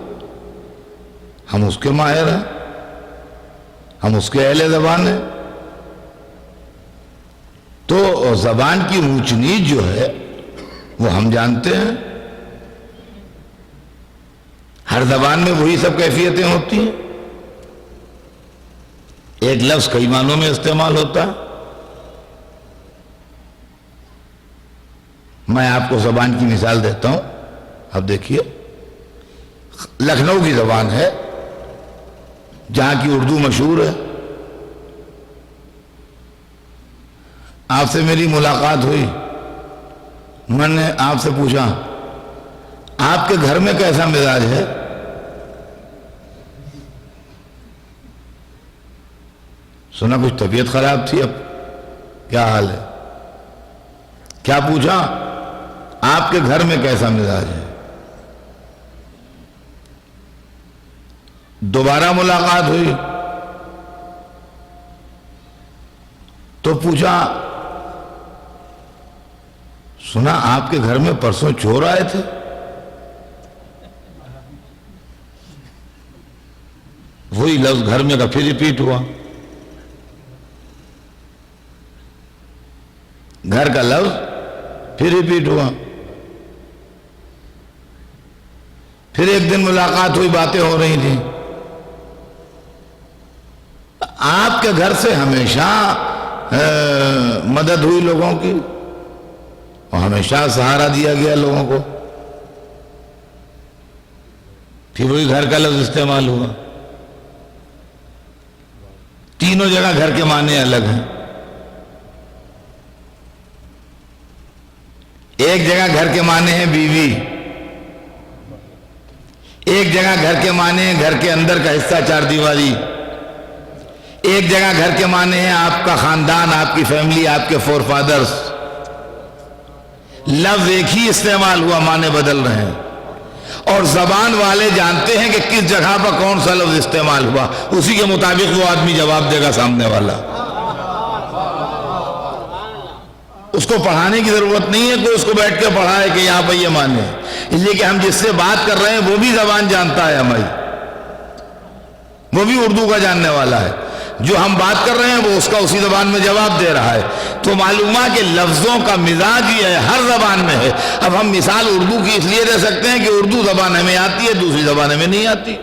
ہم اس کے ماہر ہیں، ہم اس کے اہل زبان ہیں۔ تو زبان کی اونچ نیچ جو ہے وہ ہم جانتے ہیں، ہر زبان میں وہی سب کیفیتیں ہوتی ہیں، ایک لفظ کئی معنوں میں استعمال ہوتا ہے۔ میں آپ کو زبان کی مثال دیتا ہوں، اب دیکھیے، لکھنؤ کی زبان ہے جہاں کی اردو مشہور ہے۔ آپ سے میری ملاقات ہوئی، میں نے آپ سے پوچھا آپ کے گھر میں کیسا مزاج ہے؟ سنا کچھ طبیعت خراب تھی، اب کیا حال ہے؟ کیا پوچھا؟ آپ کے گھر میں کیسا مزاج ہے؟ دوبارہ ملاقات ہوئی تو پوچھا، سنا آپ کے گھر میں پرسوں چور آئے تھے؟ وہی لفظ گھر میں کا پھر ریپیٹ ہوا، گھر کا لفظ پھر ریپیٹ ہوا۔ پھر ایک دن ملاقات ہوئی، باتیں ہو رہی تھیں۔ آپ کے گھر سے ہمیشہ مدد ہوئی لوگوں کی اور ہمیشہ سہارا دیا گیا لوگوں کو، پھر وہی گھر کا لفظ استعمال ہوا۔ تینوں جگہ گھر کے معنی الگ ہیں۔ ایک جگہ گھر کے معنی ہیں بیوی، ایک جگہ گھر کے معنی ہیں گھر کے اندر کا حصہ چار دیواری، ایک جگہ گھر کے معنی ہیں آپ کا خاندان، آپ کی فیملی، آپ کے فور فادرز۔ لفظ ایک ہی استعمال ہوا، معنی بدل رہے ہیں، اور زبان والے جانتے ہیں کہ کس جگہ پر کون سا لفظ استعمال ہوا، اسی کے مطابق وہ آدمی جواب دے گا سامنے والا۔ اس کو پڑھانے کی ضرورت نہیں ہے، کوئی اس کو بیٹھ کے پڑھائے کہ یہاں پہ یہ معنی ہے، اس لیے کہ ہم جس سے بات کر رہے ہیں وہ بھی زبان جانتا ہے ہماری، وہ بھی اردو کا جاننے والا ہے، جو ہم بات کر رہے ہیں وہ اس کا اسی زبان میں جواب دے رہا ہے۔ تو معلوم ہے کہ لفظوں کا مزاج ہی ہے، ہر زبان میں ہے۔ اب ہم مثال اردو کی اس لیے دے سکتے ہیں کہ اردو زبان ہمیں آتی ہے، دوسری زبان ہمیں نہیں آتی۔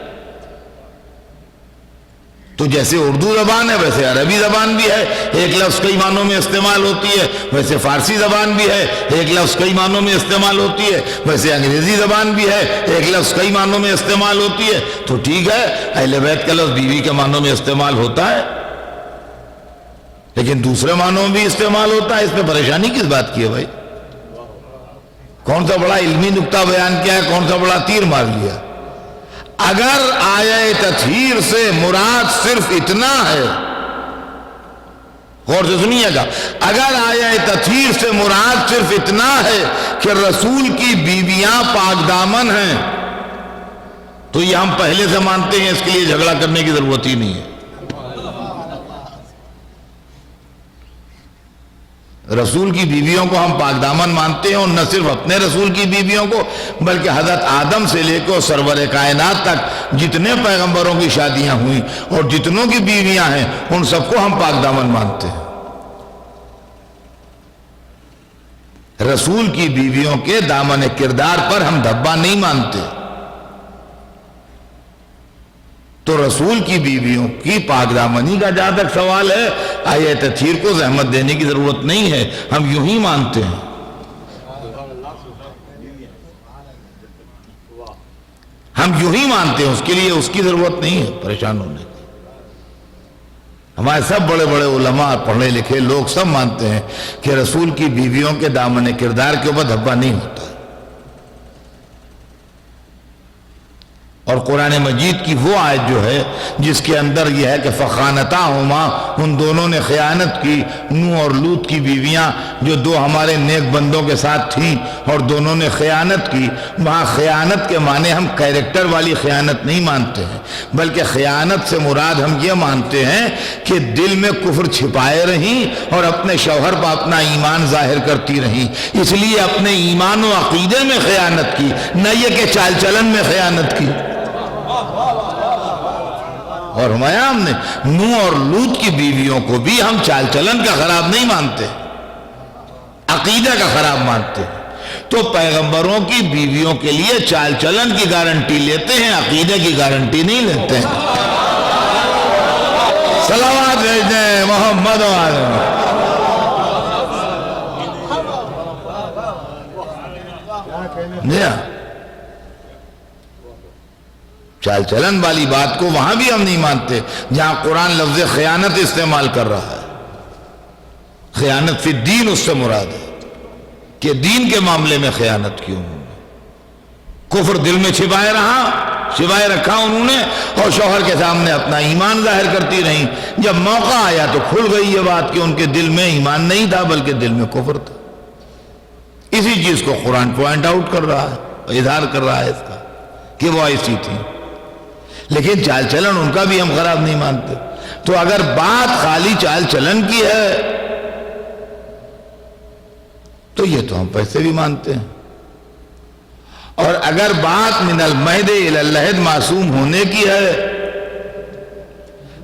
تو جیسے اردو زبان ہے ویسے عربی زبان بھی ہے، ایک لفظ کئی معنوں میں استعمال ہوتی ہے، ویسے فارسی زبان بھی ہے، ایک لفظ کئی معنوں میں استعمال ہوتی ہے، ویسے انگریزی زبان بھی ہے، ایک لفظ کئی معنوں میں استعمال ہوتی ہے۔ تو ٹھیک ہے، اہل بیت کا لفظ بیوی کے معنوں میں استعمال ہوتا ہے، لیکن دوسرے معنوں میں بھی استعمال ہوتا ہے۔ اس میں پریشانی کس بات کی ہے بھائی؟ کون سا بڑا علمی نقطہ بیان کیا ہے، کون سا بڑا تیر مار لیا؟ اگر آیہ تطہیر سے مراد صرف اتنا ہے، غور سے سنیے گا، اگر آیہ تطہیر سے مراد صرف اتنا ہے کہ رسول کی بیویاں پاک دامن ہیں، تو یہ ہم پہلے سے مانتے ہیں، اس کے لیے جھگڑا کرنے کی ضرورت ہی نہیں ہے۔ رسول کی بیویوں کو ہم پاک دامن مانتے ہیں، اور نہ صرف اپنے رسول کی بیویوں کو بلکہ حضرت آدم سے لے کر سرور کائنات تک جتنے پیغمبروں کی شادیاں ہوئیں اور جتنوں کی بیویاں ہیں ان سب کو ہم پاک دامن مانتے ہیں۔ رسول کی بیویوں کے دامن کردار پر ہم دھبا نہیں مانتے۔ تو رسول کی بیویوں کی پاک دامنی کا جہاں تک سوال ہے، آیہ تطہیر کو زحمت دینے کی ضرورت نہیں ہے، ہم یوں ہی مانتے ہیں۔ ہم یوں ہی مانتے ہیں، اس کے لیے اس کی ضرورت نہیں ہے پریشان ہونے کی۔ ہمارے سب بڑے بڑے علماء، پڑھے لکھے لوگ سب مانتے ہیں کہ رسول کی بیویوں کے دامن کردار کے اوپر دھبا نہیں ہوتا۔ اور قرآن مجید کی وہ آیت جو ہے جس کے اندر یہ ہے کہ فَخَانَتَاهُمَا، ان دونوں نے خیانت کی، نوح اور لوط کی بیویاں جو دو ہمارے نیک بندوں کے ساتھ تھیں اور دونوں نے خیانت کی، وہاں خیانت کے معنی ہم کیریکٹر والی خیانت نہیں مانتے ہیں، بلکہ خیانت سے مراد ہم یہ مانتے ہیں کہ دل میں کفر چھپائے رہیں اور اپنے شوہر پر اپنا ایمان ظاہر کرتی رہیں، اس لیے اپنے ایمان و عقیدے میں خیانت کی، نہ یہ کہ چال چلن میں خیانت کی۔ اور ہم نے نوح اور لوط کی بیویوں کو بھی ہم چال چلن کا خراب نہیں مانتے، عقیدہ کا خراب مانتے۔ تو پیغمبروں کی بیویوں کے لیے چال چلن کی گارنٹی لیتے ہیں، عقیدے کی گارنٹی نہیں لیتے ہیں۔ صلوات بھیجیں محمد و آل محمد۔ چال چلن والی بات کو وہاں بھی ہم نہیں مانتے جہاں قرآن لفظ خیانت استعمال کر رہا ہے۔ خیانت فی الدین اس سے مراد ہے کہ دین کے معاملے میں خیانت کیوں؟ کفر دل میں چھپائے رہا، سوائے رکھا انہوں نے، اور شوہر کے سامنے اپنا ایمان ظاہر کرتی رہیں۔ جب موقع آیا تو کھل گئی یہ بات کہ ان کے دل میں ایمان نہیں تھا بلکہ دل میں کفر تھا۔ اسی چیز کو قرآن پوائنٹ آؤٹ کر رہا ہے، اظہار کر رہا ہے اس کا کہ وہ ایسی تھی، لیکن چال چلن ان کا بھی ہم خراب نہیں مانتے۔ تو اگر بات خالی چال چلن کی ہے تو یہ تو ہم پیسے بھی مانتے ہیں، اور اگر بات من المہد الی اللحد معصوم ہونے کی ہے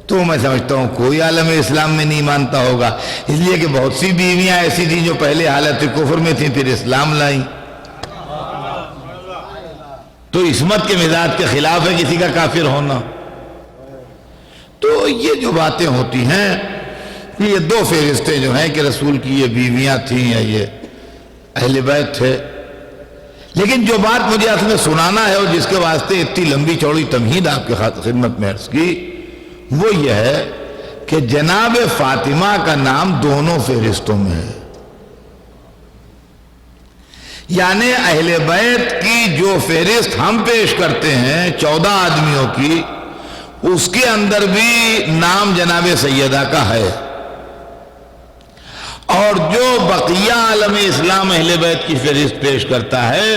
تو میں سمجھتا ہوں کوئی عالم اسلام میں نہیں مانتا ہوگا، اس لیے کہ بہت سی بیویاں ایسی تھیں جو پہلے حالت کفر میں تھیں پھر اسلام لائیں۔ تو عصمت کے مزاج کے خلاف ہے کسی کا کافر ہونا۔ تو یہ جو باتیں ہوتی ہیں، یہ دو فہرستیں جو ہیں کہ رسول کی یہ بیویاں تھیں یا یہ اہل بیت تھے، لیکن جو بات مجھے اصل میں سنانا ہے اور جس کے واسطے اتنی لمبی چوڑی تمہید آپ کے خدمت میں عرض کی، وہ یہ ہے کہ جناب فاطمہ کا نام دونوں فہرستوں میں ہے۔ یعنی اہل بیت کی جو فہرست ہم پیش کرتے ہیں 14 آدمیوں کی، اس کے اندر بھی نام جناب سیدہ کا ہے، اور جو بقیہ عالم اسلام اہل بیت کی فہرست پیش کرتا ہے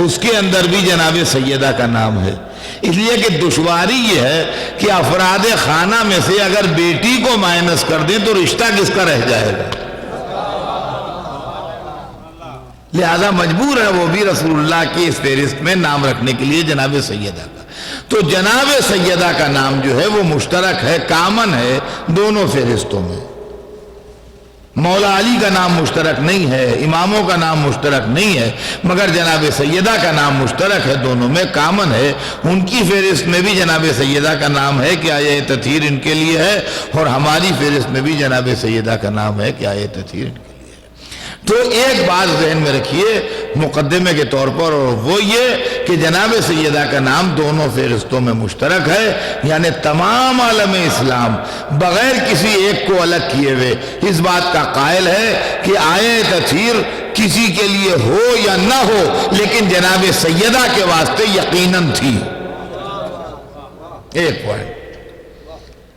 اس کے اندر بھی جناب سیدہ کا نام ہے۔ اس لیے کہ دشواری یہ ہے کہ افراد خانہ میں سے اگر بیٹی کو مائنس کر دیں تو رشتہ کس کا رہ جائے گا، لہذا مجبور ہے وہ بھی رسول اللہ کی اس فہرست میں نام رکھنے کے لیے جناب سیدہ کا۔ تو جناب سیدہ کا نام جو ہے وہ مشترک ہے، کامن ہے دونوں فہرستوں میں۔ مولا علی کا نام مشترک نہیں ہے، اماموں کا نام مشترک نہیں ہے، مگر جناب سیدہ کا نام مشترک ہے، دونوں میں کامن ہے۔ ان کی فہرست میں بھی جناب سیدہ کا نام ہے کہ آیہ تطہیر ان کے لیے ہے، اور ہماری فہرست میں بھی جناب سیدہ کا نام ہے کہ آیہ تطہیر ان کے لیے ہے۔ تو ایک بات ذہن میں رکھیے مقدمے کے طور پر، اور وہ یہ کہ جناب سیدہ کا نام دونوں فہرستوں میں مشترک ہے، یعنی تمام عالم اسلام بغیر کسی ایک کو الگ کیے ہوئے اس بات کا قائل ہے کہ آیہ تطہیر کسی کے لیے ہو یا نہ ہو لیکن جناب سیدہ کے واسطے یقیناً تھی۔ ایک پوائنٹ۔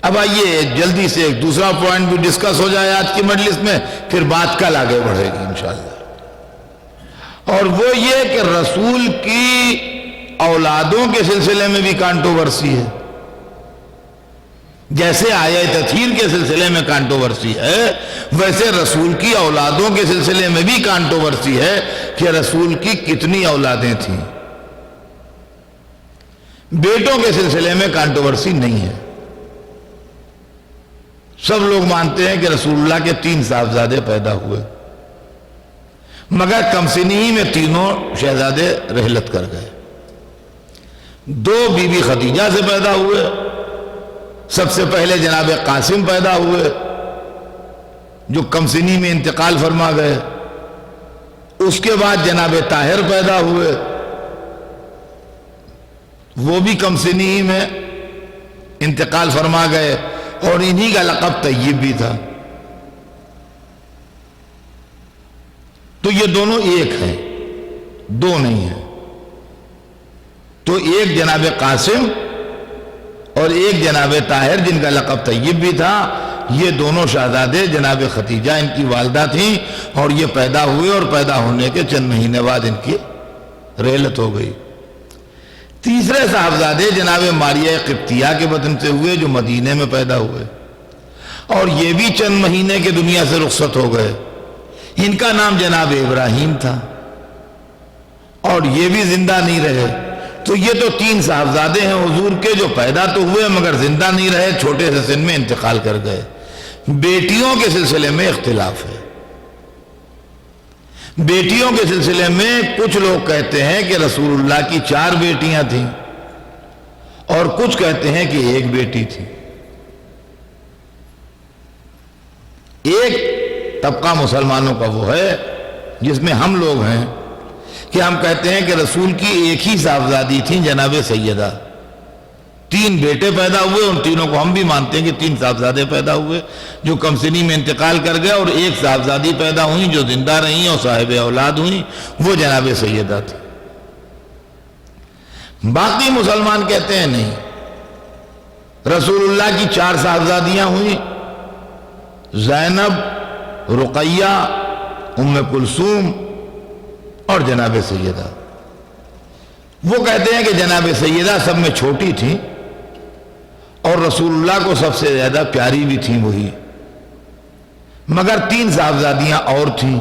اب آئیے جلدی سے ایک دوسرا پوائنٹ بھی ڈسکس ہو جائے آج کی مجلس میں، پھر بات کل آگے بڑھے گی انشاءاللہ، اور وہ یہ کہ رسول کی اولادوں کے سلسلے میں بھی کانٹروورسی ہے۔ جیسے آیہ تطہیر کے سلسلے میں کانٹروورسی ہے، ویسے رسول کی اولادوں کے سلسلے میں بھی کانٹروورسی ہے کہ رسول کی کتنی اولادیں تھیں۔ بیٹوں کے سلسلے میں کانٹروورسی نہیں ہے، سب لوگ مانتے ہیں کہ رسول اللہ کے 3 صاحبزادے پیدا ہوئے، مگر کم سنی میں تینوں شہزادے رحلت کر گئے۔ 2 بی بی خدیجہ سے پیدا ہوئے، سب سے پہلے جناب قاسم پیدا ہوئے جو کم سنی میں انتقال فرما گئے، اس کے بعد جناب طاہر پیدا ہوئے، وہ بھی کم سنی میں انتقال فرما گئے، اور انہی کا لقب طیب بھی تھا۔ تو یہ دونوں ایک ہیں، 2 نہیں ہیں۔ تو ایک جناب قاسم اور ایک جناب طاہر جن کا لقب طیب بھی تھا، یہ دونوں شہزادے جناب خدیجہ ان کی والدہ تھیں، اور یہ پیدا ہوئے اور پیدا ہونے کے چند مہینے بعد ان کی رحلت ہو گئی۔ تیسرے صاحبزادے جناب ماریہ قبطیہ کے بطن سے ہوئے جو مدینے میں پیدا ہوئے، اور یہ بھی چند مہینے کے دنیا سے رخصت ہو گئے۔ ان کا نام جناب ابراہیم تھا، اور یہ بھی زندہ نہیں رہے۔ تو یہ تو 3 صاحبزادے ہیں حضور کے جو پیدا تو ہوئے مگر زندہ نہیں رہے، چھوٹے سے سن میں انتقال کر گئے۔ بیٹیوں کے سلسلے میں اختلاف ہے۔ بیٹیوں کے سلسلے میں کچھ لوگ کہتے ہیں کہ رسول اللہ کی 4 بیٹیاں تھیں، اور کچھ کہتے ہیں کہ 1 بیٹی تھی۔ ایک طبقہ مسلمانوں کا وہ ہے جس میں ہم لوگ ہیں کہ ہم کہتے ہیں کہ رسول کی ایک ہی صاحبزادی تھی جناب سیدہ، 3 بیٹے پیدا ہوئے، ان تینوں کو ہم بھی مانتے ہیں کہ 3 صاحبزادے پیدا ہوئے جو کم سنی میں انتقال کر گئے، اور 1 صاحبزادی پیدا ہوئی جو زندہ رہیں اور صاحب اولاد ہوئیں، وہ جناب سیدہ تھی۔ باقی مسلمان کہتے ہیں نہیں، رسول اللہ کی 4 صاحبزادیاں ہوئیں، زینب، رقیہ، ام کلثوم اور جناب سیدہ۔ وہ کہتے ہیں کہ جناب سیدہ سب میں چھوٹی تھیں اور رسول اللہ کو سب سے زیادہ پیاری بھی تھیں وہی، مگر 3 صاحبزادیاں اور تھیں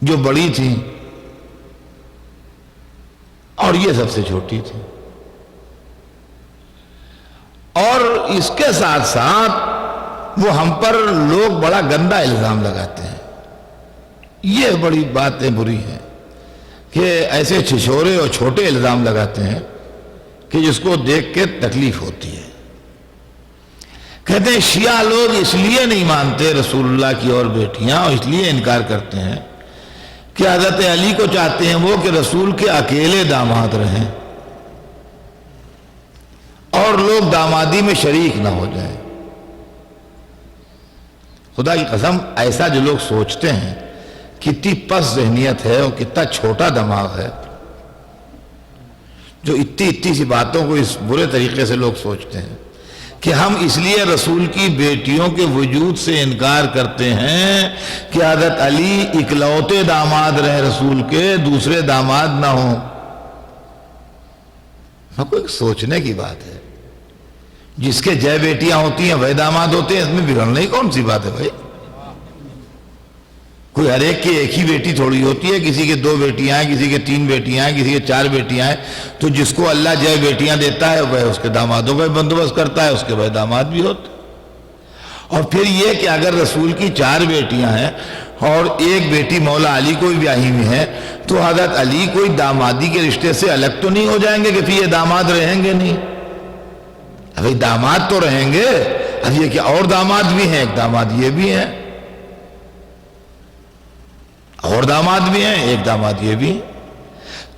جو بڑی تھیں اور یہ سب سے چھوٹی تھی۔ اور اس کے ساتھ ساتھ وہ ہم پر لوگ بڑا گندا الزام لگاتے ہیں۔ یہ بڑی باتیں بری ہیں کہ ایسے چھچورے اور چھوٹے الزام لگاتے ہیں کہ جس کو دیکھ کے تکلیف ہوتی ہے۔ کہتے ہیں شیعہ لوگ اس لیے نہیں مانتے رسول اللہ کی اور بیٹیاں، اور اس لیے انکار کرتے ہیں کہ حضرت علی کو چاہتے ہیں وہ کہ رسول کے اکیلے داماد رہیں اور لوگ دامادی میں شریک نہ ہو جائیں۔ خدا کی قسم، ایسا جو لوگ سوچتے ہیں کتنی پس ذہنیت ہے اور کتنا چھوٹا دماغ ہے جو اتنی سی باتوں کو اس برے طریقے سے لوگ سوچتے ہیں کہ ہم اس لیے رسول کی بیٹیوں کے وجود سے انکار کرتے ہیں کہ حضرت علی اکلوتے داماد رہے رسول کے، دوسرے داماد نہ ہوں۔ کوئی سوچنے کی بات ہے، جس کے جے بیٹیاں ہوتی ہیں وہ داماد ہوتے ہیں، اس میں بگڑنے کی کون سی بات ہے بھائی؟ کوئی ہر ایک کی ایک ہی بیٹی تھوڑی ہوتی ہے، کسی کے 2 بیٹیاں ہیں، کسی کے 3 بیٹیاں ہیں، کسی کے 4 بیٹیاں ہیں، تو جس کو اللہ جے بیٹیاں دیتا ہے وہ اس کے دامادوں کا بندوبست کرتا ہے، اس کے وہ داماد بھی ہوتے۔ اور پھر یہ کہ اگر رسول کی 4 بیٹیاں ہیں اور ایک بیٹی مولا علی کو بھی بیاہی ہوئی ہے، تو حضرت علی کوئی دامادی کے رشتے سے الگ تو نہیں ہو جائیں گے کہ پھر یہ داماد رہیں گے نہیں؟ ابھی داماد تو رہیں گے، اب یہ کہ اور داماد بھی ہیں، ایک داماد یہ بھی ہیں، اور داماد بھی ہیں، ایک داماد یہ بھی ہیں۔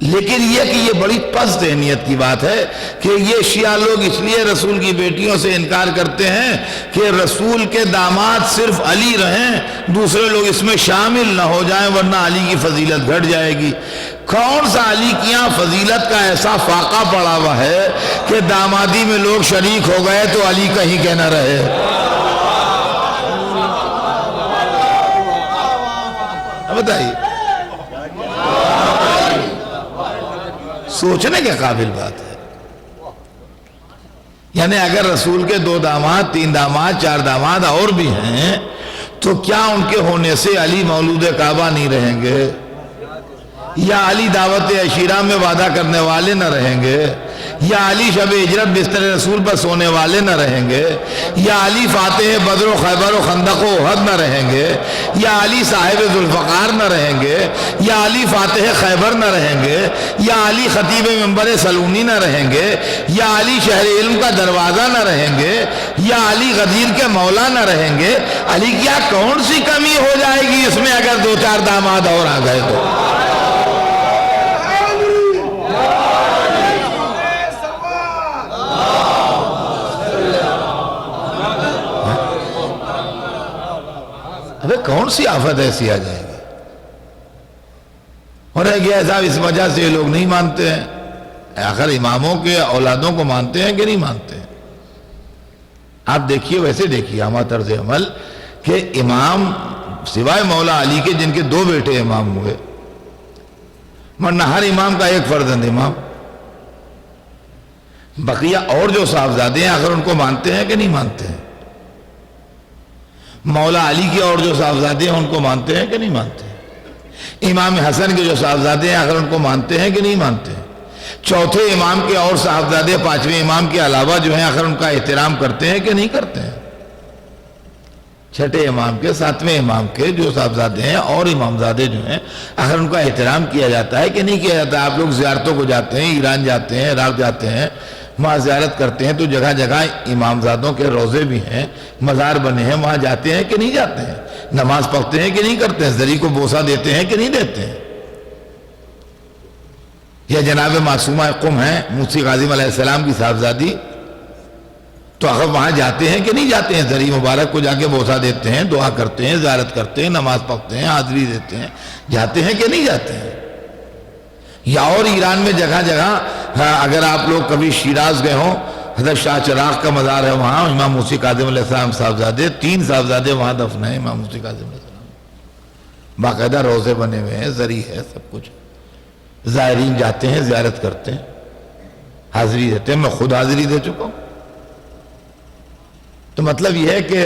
لیکن یہ کہ یہ بڑی پس ذہنیت کی بات ہے کہ یہ شیعہ لوگ اس لیے رسول کی بیٹیوں سے انکار کرتے ہیں کہ رسول کے داماد صرف علی رہیں، دوسرے لوگ اس میں شامل نہ ہو جائیں ورنہ علی کی فضیلت گھٹ جائے گی۔ کون سا علی کی یہاں فضیلت کا ایسا فاقہ پڑا ہوا ہے کہ دامادی میں لوگ شریک ہو گئے تو علی کہیں کہ نہ رہے؟ بتائیے، سوچنے کے قابل بات ہے۔ یعنی اگر رسول کے 2 داماد، 3 داماد، 4 داماد اور بھی ہیں تو کیا ان کے ہونے سے علی مولود کعبہ نہیں رہیں گے؟ یا علی دعوت عشیرہ میں وعدہ کرنے والے نہ رہیں گے؟ یا علی شب ہجرت بستر رسول پر سونے والے نہ رہیں گے؟ یا علی فاتح بدر و خیبر و خندق و احد نہ رہیں گے؟ یا علی صاحب ذوالفقار نہ رہیں گے؟ یا علی فاتح خیبر نہ رہیں گے؟ یا علی خطیب منبر سلونی نہ رہیں گے؟ یا علی شہر علم کا دروازہ نہ رہیں گے؟ یا علی غدیر کے مولا نہ رہیں گے؟ علی کیا کون سی کمی ہو جائے گی اس میں اگر 2-4 داماد اور آ گئے تو؟ ابھی کون سی آفت ایسی آ جائے گی؟ اور ہے کہ صاحب اس وجہ سے یہ لوگ نہیں مانتے ہیں۔ آخر اماموں کے اولادوں کو مانتے ہیں کہ نہیں مانتے ہیں؟ آپ دیکھیے، ویسے دیکھیے ہمارا طرز عمل کہ امام سوائے مولا علی کے جن کے 2 بیٹے امام ہوئے، ورنہ ہر امام کا ایک فرزند امام، بقیہ اور جو صاحبزادے ہیں آخر ان کو مانتے ہیں کہ نہیں مانتے ہیں؟ مولا علی کے اور جو صاحبزادے ہیں ان کو مانتے ہیں کہ نہیں مانتے ہیں؟ امام حسن کے جو صاحبزادے ہیں آخر ان کو مانتے ہیں کہ نہیں مانتے ہیں؟ چوتھے امام کے اور صاحبزادے 5ویں امام کے علاوہ جو ہیں آخر ان کا احترام کرتے ہیں کہ نہیں کرتے ہیں؟ چھٹے امام کے 7ویں امام کے جو صاحبزادے ہیں اور امامزادے جو ہیں آخر ان کا احترام کیا جاتا ہے کہ نہیں کیا جاتا؟ آپ لوگ زیارتوں کو جاتے ہیں، ایران جاتے ہیں، عراق جاتے ہیں، وہاں زیارت کرتے ہیں تو جگہ جگہ امامزادوں کے روضے بھی ہیں، مزار بنے ہیں، وہاں جاتے ہیں کہ نہیں جاتے ہیں؟ نماز پڑھتے ہیں کہ نہیں کرتے ہیں؟ زری کو بوسہ دیتے ہیں کہ نہیں دیتے ہیں؟ یا جناب معصومہ قم ہیں مفتی قاسم علیہ السلام کی صاحبزادی، تو آخر وہاں جاتے ہیں کہ نہیں جاتے ہیں؟ زری مبارک کو جا کے بوسہ دیتے ہیں، دعا کرتے ہیں، زیارت کرتے ہیں، نماز پڑھتے ہیں، حاضری دیتے ہیں، جاتے ہیں کہ نہیں جاتے ہیں؟ یا اور ایران میں جگہ جگہ اگر آپ لوگ کبھی شیراز گئے ہوں، حضرت شاہ چراغ کا مزار ہے وہاں، امام موسی کاظم علیہ السلام صاحبزادے 3 صاحبزادے وہاں دفن ہیں امام موسی کاظم علیہ السلام، باقاعدہ روضے بنے ہوئے ہیں، زری ہے، سب کچھ، زائرین جاتے ہیں، زیارت کرتے ہیں، حاضری دیتے ہیں، میں خود حاضری دے چکا ہوں۔ تو مطلب یہ ہے کہ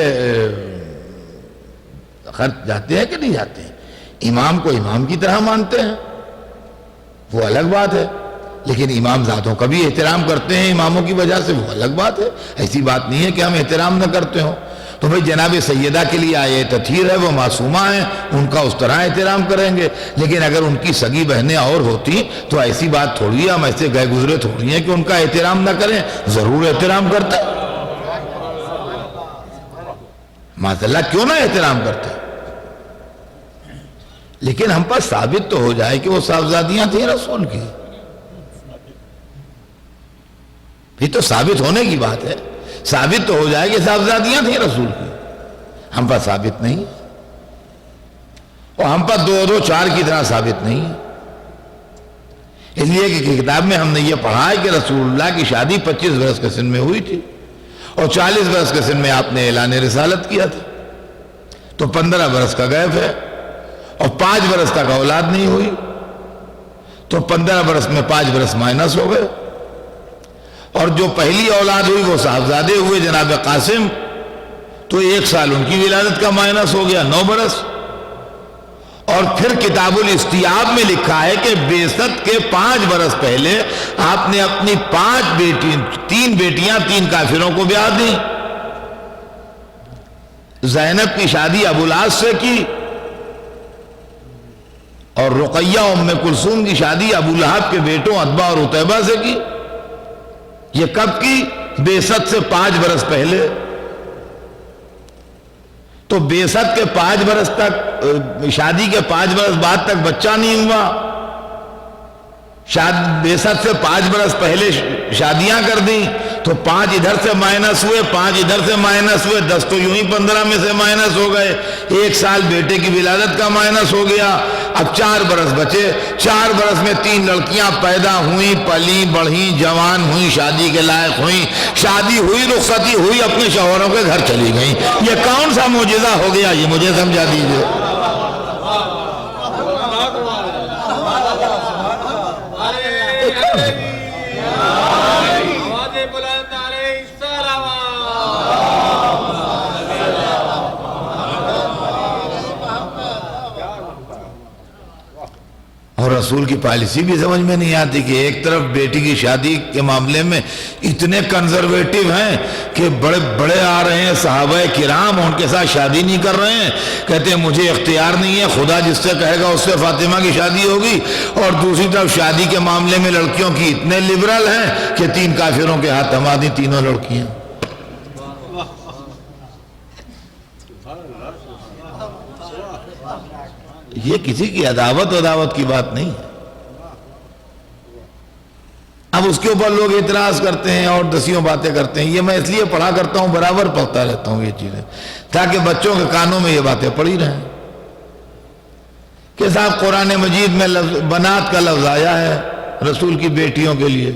خرچ جاتے ہیں کہ نہیں جاتے ہیں، امام کو امام کی طرح مانتے ہیں وہ الگ بات ہے، لیکن امام ذاتوں کا بھی احترام کرتے ہیں اماموں کی وجہ سے، وہ الگ بات ہے۔ ایسی بات نہیں ہے کہ ہم احترام نہ کرتے ہوں۔ تو بھئی جناب سیدہ کے لیے آئے تطہیر ہے، وہ معصومہ ہیں، ان کا اس طرح احترام کریں گے، لیکن اگر ان کی سگی بہنیں اور ہوتی تو ایسی بات تھوڑی ہے، ہم ایسے گئے گزرے تھوڑی ہیں کہ ان کا احترام نہ کریں، ضرور احترام کرتے ہیں، معاذاللہ کیوں نہ احترام کرتے ہیں، لیکن ہم پر ثابت تو ہو جائے کہ وہ صاحبزادیاں تھیں رسول کی، بھی تو ثابت ہونے کی بات ہے، ثابت تو ہو جائے کہ صاحبزادیاں تھیں رسول کی، ہم پر ثابت نہیں، اور ہم پر 2 4 کی طرح ثابت نہیں ہے۔ اس لیے کہ کتاب میں ہم نے یہ پڑھا ہے کہ رسول اللہ کی شادی 25 برس کے سن میں ہوئی تھی، اور 40 برس کے سن میں آپ نے اعلان رسالت کیا تھا، تو 15 برس کا گیپ ہے، اور 5 برس تک اولاد نہیں ہوئی، تو 15 برس میں 5 برس مائنس ہو گئے، اور جو پہلی اولاد ہوئی وہ صاحبزادے ہوئے جناب قاسم، تو 1 سال ان کی ولادت کا مائنس ہو گیا، 9 برس۔ اور پھر کتاب الاستیاب میں لکھا ہے کہ بعثت کے 5 برس پہلے آپ نے اپنی 3 بیٹیاں 3 کافروں کو بیاہ دیں۔ زینب کی شادی ابو العاص سے کی، اور رقیہ ام کلثوم کی شادی ابو لہب کے بیٹوں عتبہ اور عتیبہ سے کی۔ یہ کب کی؟ بعثت سے 5 برس پہلے۔ تو بعثت کے 5 برس تک، شادی کے 5 برس بعد تک بچہ نہیں ہوا، بعثت سے 5 برس پہلے شادیاں کر دیں، تو 5 ادھر سے مائنس ہوئے، 5 ادھر سے مائنس ہوئے، 10 تو یوں ہی 15 میں سے مائنس ہو گئے، 1 سال بیٹے کی ولادت کا مائنس ہو گیا، اب 4 برس بچے، 4 برس میں 3 لڑکیاں پیدا ہوئیں، پلیں بڑھیں، جوان ہوئیں، شادی کے لائق ہوئیں، شادی ہوئی، رخصتی ہوئی، اپنے شوہروں کے گھر چلی گئیں۔ یہ کون سا معجزہ ہو گیا، یہ مجھے سمجھا دیجئے۔ اور رسول کی پالیسی بھی سمجھ میں نہیں آتی کہ ایک طرف بیٹی کی شادی کے معاملے میں اتنے کنزرویٹو ہیں کہ بڑے بڑے آ رہے ہیں صحابہ کرام، ان کے ساتھ شادی نہیں کر رہے ہیں، کہتے ہیں مجھے اختیار نہیں ہے، خدا جس سے کہے گا اس سے فاطمہ کی شادی ہوگی، اور دوسری طرف شادی کے معاملے میں لڑکیوں کی اتنے لبرل ہیں کہ 3 کافروں کے ہاتھ تھما دی 3 لڑکیاں۔ یہ کسی کی عداوت کی بات نہیں ہے۔ اب اس کے اوپر لوگ اعتراض کرتے ہیں اور دسیوں باتیں کرتے ہیں، یہ میں اس لیے پڑھا کرتا ہوں، برابر پڑھتا رہتا ہوں یہ چیزیں، تاکہ بچوں کے کانوں میں یہ باتیں پڑی رہیں کہ صاحب قرآن مجید میں بنات کا لفظ آیا ہے رسول کی بیٹیوں کے لیے،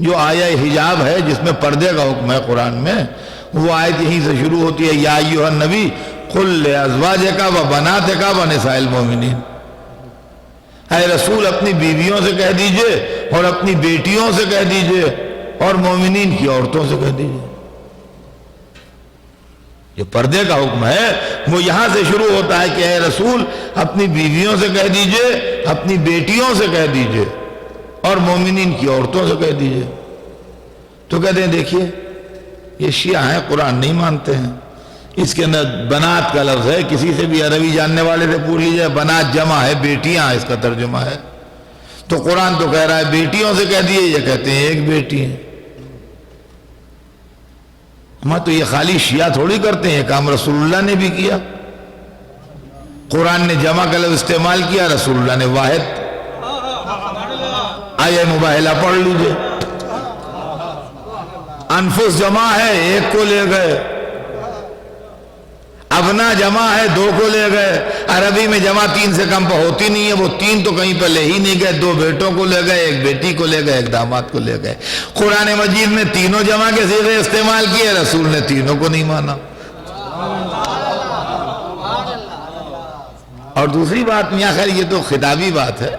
جو آیا حجاب ہے جس میں پردے کا حکم ہے قرآن میں، وہ آیت یہیں سے شروع ہوتی ہے، یا ایھا النبی قل لازواجک و بناتک و نساء المؤمنین، اے رسول اپنی بیویوں سے کہہ دیجئے اور اپنی بیٹیوں سے کہہ دیجئے اور مومنین کی عورتوں سے کہہ دیجئے۔ یہ پردے کا حکم ہے، وہ یہاں سے شروع ہوتا ہے کہ اے رسول اپنی بیویوں سے کہہ دیجئے، اپنی بیٹیوں سے کہہ دیجئے اور مومنین کی عورتوں سے کہہ دیجئے۔ تو کہتے ہیں دیکھیے یہ شیعہ ہیں، قرآن نہیں مانتے ہیں، اس کے اندر بنات کا لفظ ہے، کسی سے بھی عربی جاننے والے سے پوچھ لیجئے، بنات جمع ہے بیٹیاں، اس کا ترجمہ ہے، تو قرآن تو کہہ رہا ہے بیٹیوں سے کہہ دیئے، یہ کہتے ہیں ایک بیٹی ہے۔ ہمیں تو یہ خالی شیعہ تھوڑی کرتے ہیں، یہ کام رسول اللہ نے بھی کیا، قرآن نے جمع کا لفظ استعمال کیا، رسول اللہ نے واحد۔ آیہ مباہلہ پڑھ لیجئے، انفس جمع ہے، ایک کو لے گئے، ابنا جمع ہے 2 کو لے گئے، عربی میں جمع 3 سے کم پہ ہوتی نہیں ہے، وہ 3 تو کہیں پہ لے ہی نہیں گئے، 2 بیٹوں کو لے گئے، 1 بیٹی کو لے گئے، 1 داماد کو لے گئے۔ قرآن مجید میں تینوں جمع کے صیغے استعمال کیے، رسول نے تینوں کو نہیں مانا۔ اور دوسری بات میاں خیر یہ تو خطابی بات ہے،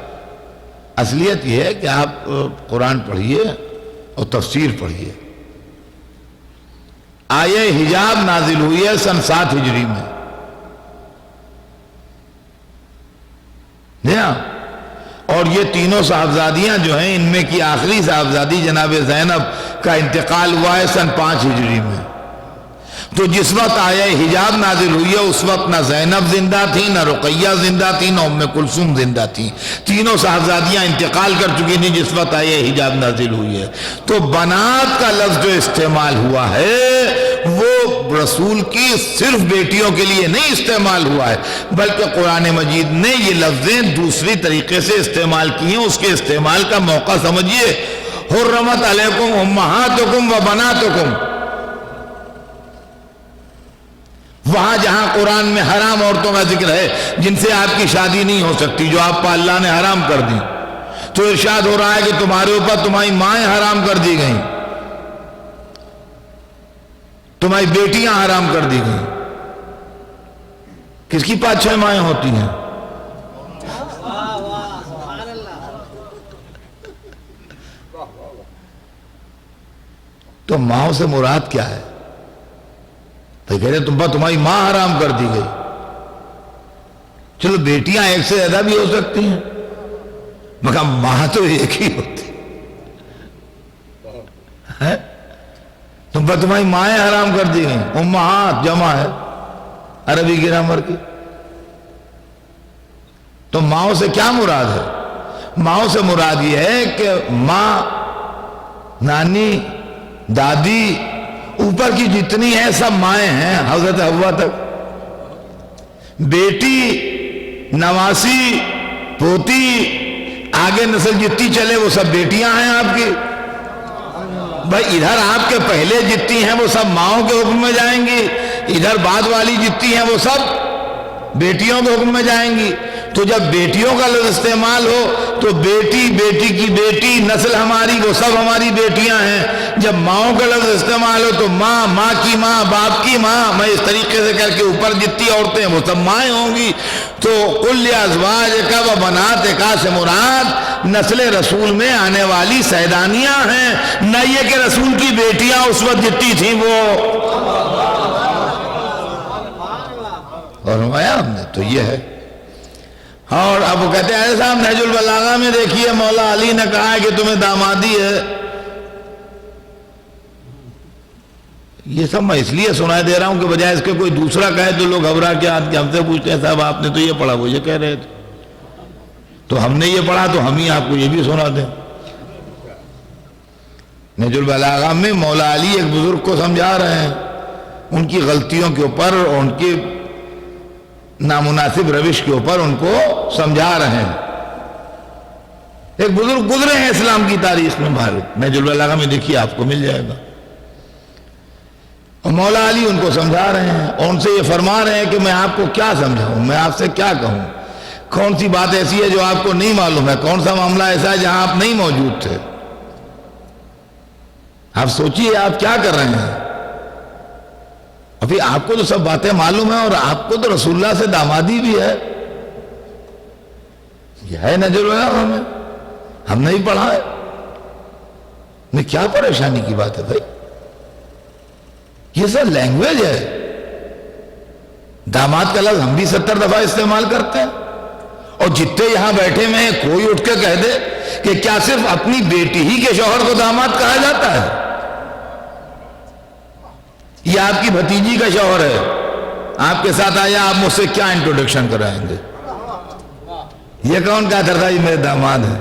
اصلیت یہ ہے کہ آپ قرآن پڑھیے اور تفسیر پڑھیے۔ آیہ حجاب نازل ہوئی ہے سن 7 ہجری میں، اور یہ تینوں صاحبزادیاں جو ہیں ان میں کی آخری صاحبزادی جناب زینب کا انتقال ہوا ہے سن 5 ہجری میں۔ تو جس وقت آیہ حجاب نازل ہوئی ہے اس وقت نہ زینب زندہ تھی، نہ رقیہ زندہ تھی، نہ ام کلثوم زندہ تھی، تینوں صاحبزادیاں انتقال کر چکی تھیں جس وقت آیہ حجاب نازل ہوئی ہے۔ تو بنات کا لفظ جو استعمال ہوا ہے وہ رسول کی صرف بیٹیوں کے لیے نہیں استعمال ہوا ہے، بلکہ قرآن مجید نے یہ لفظیں دوسری طریقے سے استعمال کی ہیں۔ اس کے استعمال کا موقع سمجھیے، حرمت علیکم امہاتکم و بناتکم، وہاں جہاں قرآن میں حرام عورتوں کا ذکر ہے جن سے آپ کی شادی نہیں ہو سکتی، جو آپ پر اللہ نے حرام کر دی، تو ارشاد ہو رہا ہے کہ تمہارے اوپر تمہاری مائیں حرام کر دی گئیں، تمہاری بیٹیاں حرام کر دی گئیں۔ کس کی 5-6 مائیں ہوتی ہیں؟ تو ماؤں سے مراد کیا ہے؟ تو کہہ رہے تم پر تمہاری ماں حرام کر دی گئی۔ چلو بیٹیاں ایک سے زیادہ بھی ہو سکتی ہیں، مگر ماں تو ایک ہی ہوتی ہے۔ تم پر تمہاری مائیں حرام کر دی گئیں، امہات جمع ہے عربی گرامر کی۔ تو ماؤں سے کیا مراد ہے؟ ماؤں سے مراد یہ ہے کہ ماں، نانی، دادی، اوپر کی جتنی ہیں سب مائیں ہیں حضرت حوا تک۔ بیٹی، نواسی، پوتی، آگے نسل جتنی چلے وہ سب بیٹیاں ہیں آپ کی۔ بھائی ادھر آپ کے پہلے جتنی ہیں وہ سب ماؤں کے حکم میں جائیں گی، ادھر بعد والی جتنی ہیں وہ سب بیٹیوں کے حکم میں جائیں گی۔ تو جب بیٹیوں کا لفظ استعمال ہو تو بیٹی، بیٹی کی بیٹی، نسل ہماری وہ سب ہماری بیٹیاں ہیں۔ جب ماؤں کا لفظ استعمال ہو تو ماں، ماں کی ماں، باپ کی ماں، میں اس طریقے سے کر کے اوپر جتنی عورتیں وہ سب مائیں ہوں گی۔ تو قل ازواجک و بناتک سے مراد نسل رسول میں آنے والی سیدانیاں ہیں، نہ یہ کہ رسول کی بیٹیاں اس وقت جتنی تھیں وہ۔ اور ہم نے تو یہ ہے۔ اور اب وہ کہتے ہیں صاحب نہج البلاغہ میں دیکھیے مولا علی نے کہا ہے کہ تمہیں دامادی ہے۔ یہ سب میں اس لیے سنائی دے رہا ہوں کہ بجائے اس کے کوئی دوسرا کہے تو لوگ گھبرا کے ہم سے پوچھتے ہیں صاحب آپ نے تو یہ پڑھا، وہ یہ کہہ رہے تھے، تو ہم نے یہ پڑھا تو ہم ہی آپ کو یہ بھی سنا دیں۔ نہج البلاغہ میں مولا علی ایک بزرگ کو سمجھا رہے ہیں ان کی غلطیوں کے اوپر اور ان کی نامناسب روش کے اوپر، ان کو سمجھا رہے ہیں۔ ایک بزرگ گزرے ہیں اسلام کی تاریخ میں، بھارت نہج البلاغہ میں دیکھیے آپ کو مل جائے گا۔ اور مولا علی ان کو سمجھا رہے ہیں اور ان سے یہ فرما رہے ہیں کہ میں آپ کو کیا سمجھاؤں، میں آپ سے کیا کہوں، کون سی بات ایسی ہے جو آپ کو نہیں معلوم ہے، کون سا معاملہ ایسا ہے جہاں آپ نہیں موجود تھے۔ آپ سوچئے آپ کیا کر رہے ہیں۔ ابھی آپ کو تو سب باتیں معلوم ہیں اور آپ کو تو رسول اللہ سے دامادی بھی ہے، یہ ہے نہج البلاغہ میں، ہم نہیں پڑھا ہے، میں کیا پریشانی کی بات ہے بھائی، یہ سب لینگویج ہے۔ داماد کا لفظ ہم بھی 70 دفعہ استعمال کرتے ہیں، اور جتنے یہاں بیٹھے میں ہیں کوئی اٹھ کے کہہ دے کہ کیا صرف اپنی بیٹی ہی کے شوہر کو داماد کہا جاتا ہے؟ یہ آپ کی بھتیجی کا شوہر ہے، آپ کے ساتھ آیا، آپ مجھ سے کیا انٹروڈکشن کرائیں گے؟ یہ کون کہتا تھا یہ میرے داماد ہیں؟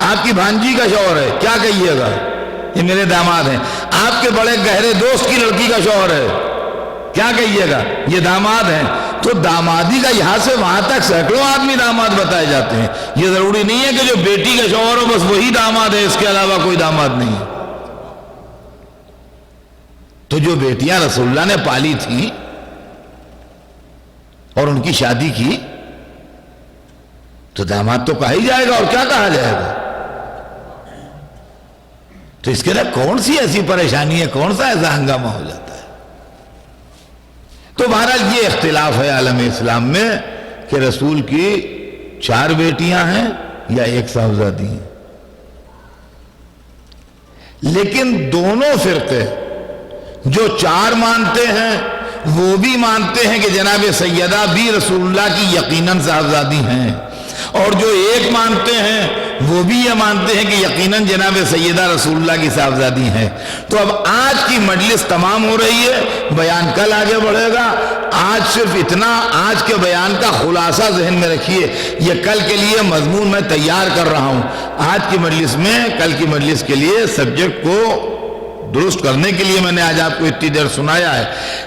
آپ کی بھانجی کا شوہر ہے، کیا کہیے گا؟ یہ میرے داماد ہیں۔ آپ کے بڑے گہرے دوست کی لڑکی کا شوہر ہے، کیا کہیے گا؟ یہ داماد ہیں۔ تو دامادی کا یہاں سے وہاں تک سینکڑوں آدمی داماد بتائے جاتے ہیں۔ یہ ضروری نہیں ہے کہ جو بیٹی کا شوہر ہو بس وہی داماد ہے، اس کے علاوہ کوئی داماد نہیں ہے۔ تو جو بیٹیاں رسول اللہ نے پالی تھیں اور ان کی شادی کی تو داماد تو کہا ہی جائے گا، اور کیا کہا جائے گا؟ تو اس کے لیے کون سی ایسی پریشانی ہے، کون سا ایسا ہنگامہ ہو جاتا ہے؟ تو بہرحال یہ اختلاف ہے عالم اسلام میں کہ رسول کی 4 بیٹیاں ہیں یا 1 صاحبزادی ہیں، لیکن دونوں فرقے جو 4 مانتے ہیں وہ بھی مانتے ہیں کہ جناب سیدہ بھی رسول اللہ کی یقیناً صاحبزادی ہیں، اور جو 1 مانتے ہیں وہ بھی یہ مانتے ہیں کہ یقیناً جناب سیدہ رسول اللہ کی صاحبزادی ہیں۔ تو اب آج کی مجلس تمام ہو رہی ہے، بیان کل آگے بڑھے گا۔ آج صرف اتنا آج کے بیان کا خلاصہ ذہن میں رکھیے، یہ کل کے لیے مضمون میں تیار کر رہا ہوں۔ آج کی مجلس میں کل کی مجلس کے لیے سبجیکٹ کو درست کرنے کے لیے میں نے آج آپ کو اتنی دیر سنایا ہے